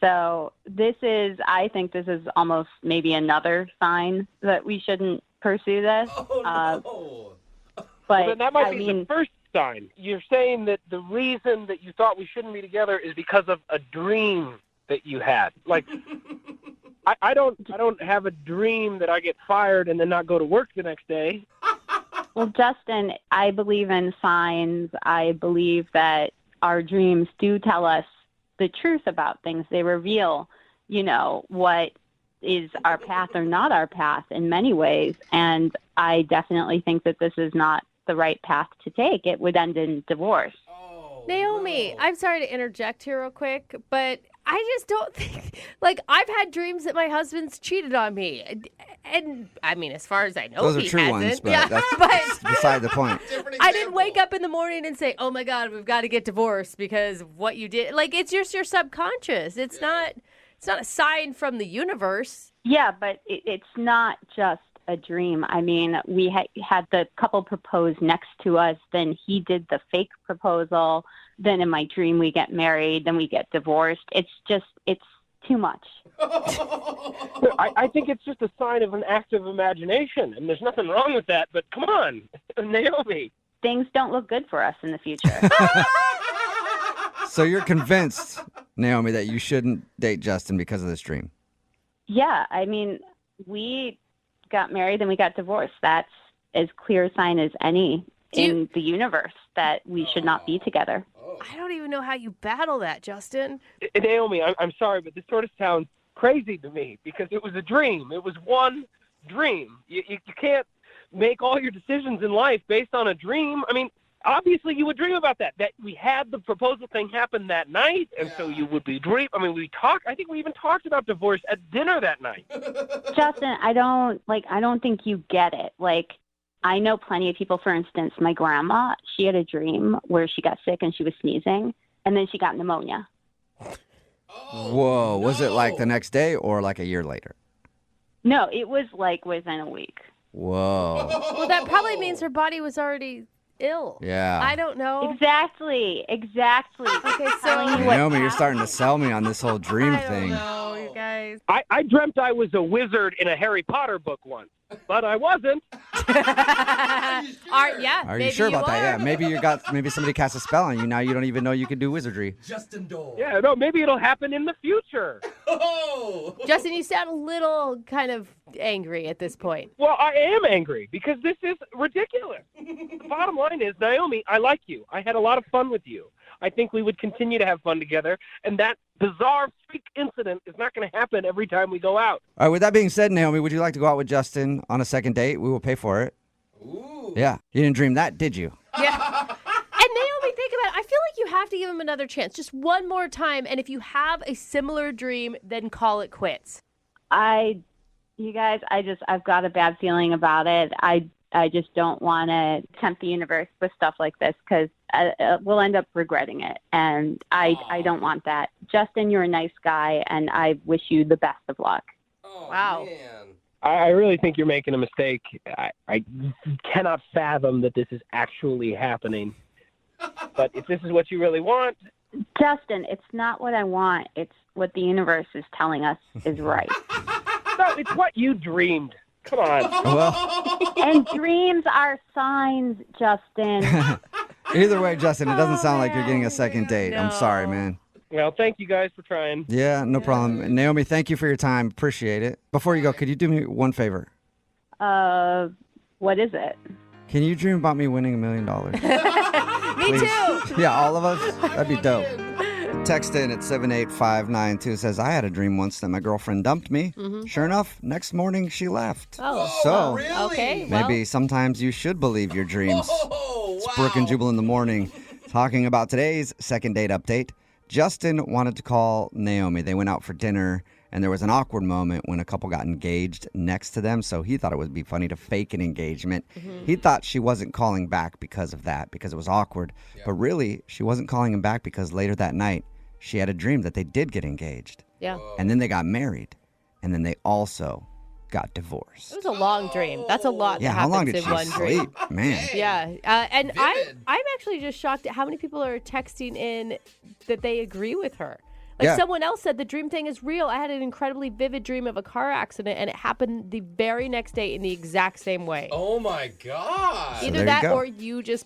So I think this is almost maybe another sign that we shouldn't pursue this. Oh, no. But Well, then that might be the first sign. You're saying that the reason that you thought we shouldn't be together is because of a dream that you had. Like, I don't have a dream that I get fired and then not go to work the next day. Well, Justin, I believe in signs. I believe that our dreams do tell us the truth about things. They reveal, what is our path or not our path in many ways. And I definitely think that this is not the right path to take. It would end in divorce. Naomi, I'm sorry to interject here real quick, but I just don't think, I've had dreams that my husband's cheated on me. And I mean, as far as I know, Those are he true hasn't. ones, but Yeah, that's beside the point. I didn't wake up in the morning and say, oh my God, we've got to get divorced because of what you did. It's just your subconscious. It's not a sign from the universe. Yeah, but it's not just a dream. I mean, we had the couple propose next to us. Then he did the fake proposal. Then in my dream, we get married. Then we get divorced. It's too much. I think it's just a sign of an active imagination, and there's nothing wrong with that. But come on, Naomi. Things don't look good for us in the future. So you're convinced, Naomi, that you shouldn't date Justin because of this dream? Yeah, I mean, we got married and we got divorced. That's as clear a sign as any in the universe that we should not be together. I don't even know how you battle that, Justin. Naomi, I'm sorry, but this sort of sounds crazy to me because it was a dream. It was one dream. You can't make all your decisions in life based on a dream. I mean, obviously you would dream about that we had the proposal thing happen that night, and so you would be dream. I mean, I think we even talked about divorce at dinner that night. Justin, I don't think you get it. I know plenty of people, for instance, my grandma, she had a dream where she got sick and she was sneezing, and then she got pneumonia. Whoa. Was it the next day or a year later? No, it was within a week. Whoa. Well, that probably means her body was already ill. Yeah. I don't know. Exactly. Okay, so Naomi, you're starting to sell me on this whole dream thing. no, you guys. I dreamt I was a wizard in a Harry Potter book once, but I wasn't. Are you sure about that? Yeah. Maybe somebody cast a spell on you. Now you don't even know you can do wizardry. Justin Dole. Yeah, no, maybe it'll happen in the future. Oh! Justin, you sound a little kind of angry at this point. Well, I am angry because this is ridiculous. The bottom line is, Naomi, I like you. I had a lot of fun with you. I think we would continue to have fun together, and that bizarre freak incident is not going to happen every time we go out. All right, with that being said, Naomi, would you like to go out with Justin on a second date? We will pay for it. Ooh. Yeah. You didn't dream that, did you? Yeah. And Naomi, think about it. I feel like you have to give him another chance, just one more time. And if you have a similar dream, then call it quits. You guys, I've got a bad feeling about it. I just don't want to tempt the universe with stuff like this because we'll end up regretting it. And I don't want that. Justin, you're a nice guy, and I wish you the best of luck. Oh, wow. Man. I really think you're making a mistake. I cannot fathom that this is actually happening. But if this is what you really want... Justin, it's not what I want. It's what the universe is telling us is right. No, it's what you dreamed. Come on. Well, and dreams are signs, Justin. Either way, Justin, it doesn't sound like you're getting a second date. I'm sorry, man. Well, thank you guys for trying. Yeah, no problem. And Naomi, thank you for your time. Appreciate it. Before you go, could you do me one favor? What is it? Can you dream about me winning $1 million? Me too. Yeah, all of us? That'd be dope. Text in at 78592 says, I had a dream once that my girlfriend dumped me. Sure enough, next morning she left. Oh, so really? Okay. maybe sometimes you should believe your dreams. It's Brooke and Jubal in the morning talking about today's second date update. Justin wanted to call Naomi. They went out for dinner, and there was an awkward moment when a couple got engaged next to them, so he thought it would be funny to fake an engagement. He thought she wasn't calling back because of that, because it was awkward. But really, she wasn't calling him back because later that night, she had a dream that they did get engaged. Yeah. And then they got married, and then they also got divorced. It was a long dream. That's a lot Yeah, that how long happens did in she one dream. sleep? Man. Yeah, and I'm actually just shocked at how many people are texting in that they agree with her. Like Yeah. someone else said, the dream thing is real. I had an incredibly vivid dream of a car accident, and it happened the very next day in the exact same way. Oh my God. Either that or you just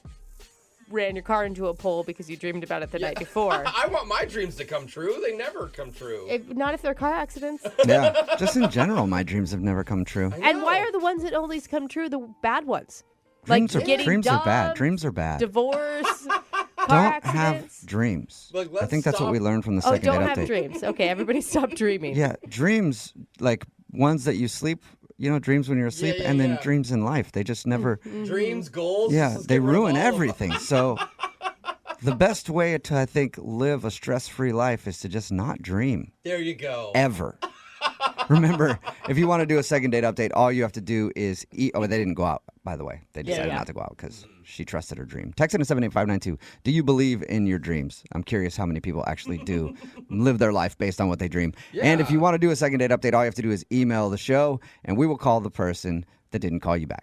ran your car into a pole because you dreamed about it the night before. I want my dreams to come true. They never come true. Not if they're car accidents. Yeah, just in general, my dreams have never come true. And why are the ones that always come true the bad ones? Dreams, like getting dreams are bad. dumped, Dreams are bad. Divorce, car Don't accidents. have dreams. Look, I think that's what we learned from the Oh, second don't date have update. dreams. Okay, everybody stop dreaming. Yeah, dreams, like ones that you sleep, dreams when you're asleep, and then dreams in life. They just never. Dreams, goals. Yeah, let's they get rid of ruin all of them. everything. So the best way to, I think, live a stress-free life is to just not dream. There you go. Ever. Remember, if you want to do a second date update, all you have to do is eat. Oh, they didn't go out, by the way. They decided not to go out because she trusted her dream. Text in to 78592. Do you believe in your dreams? I'm curious how many people actually do live their life based on what they dream. And if you want to do a second date update, all you have to do is email the show, and we will call the person that didn't call you back.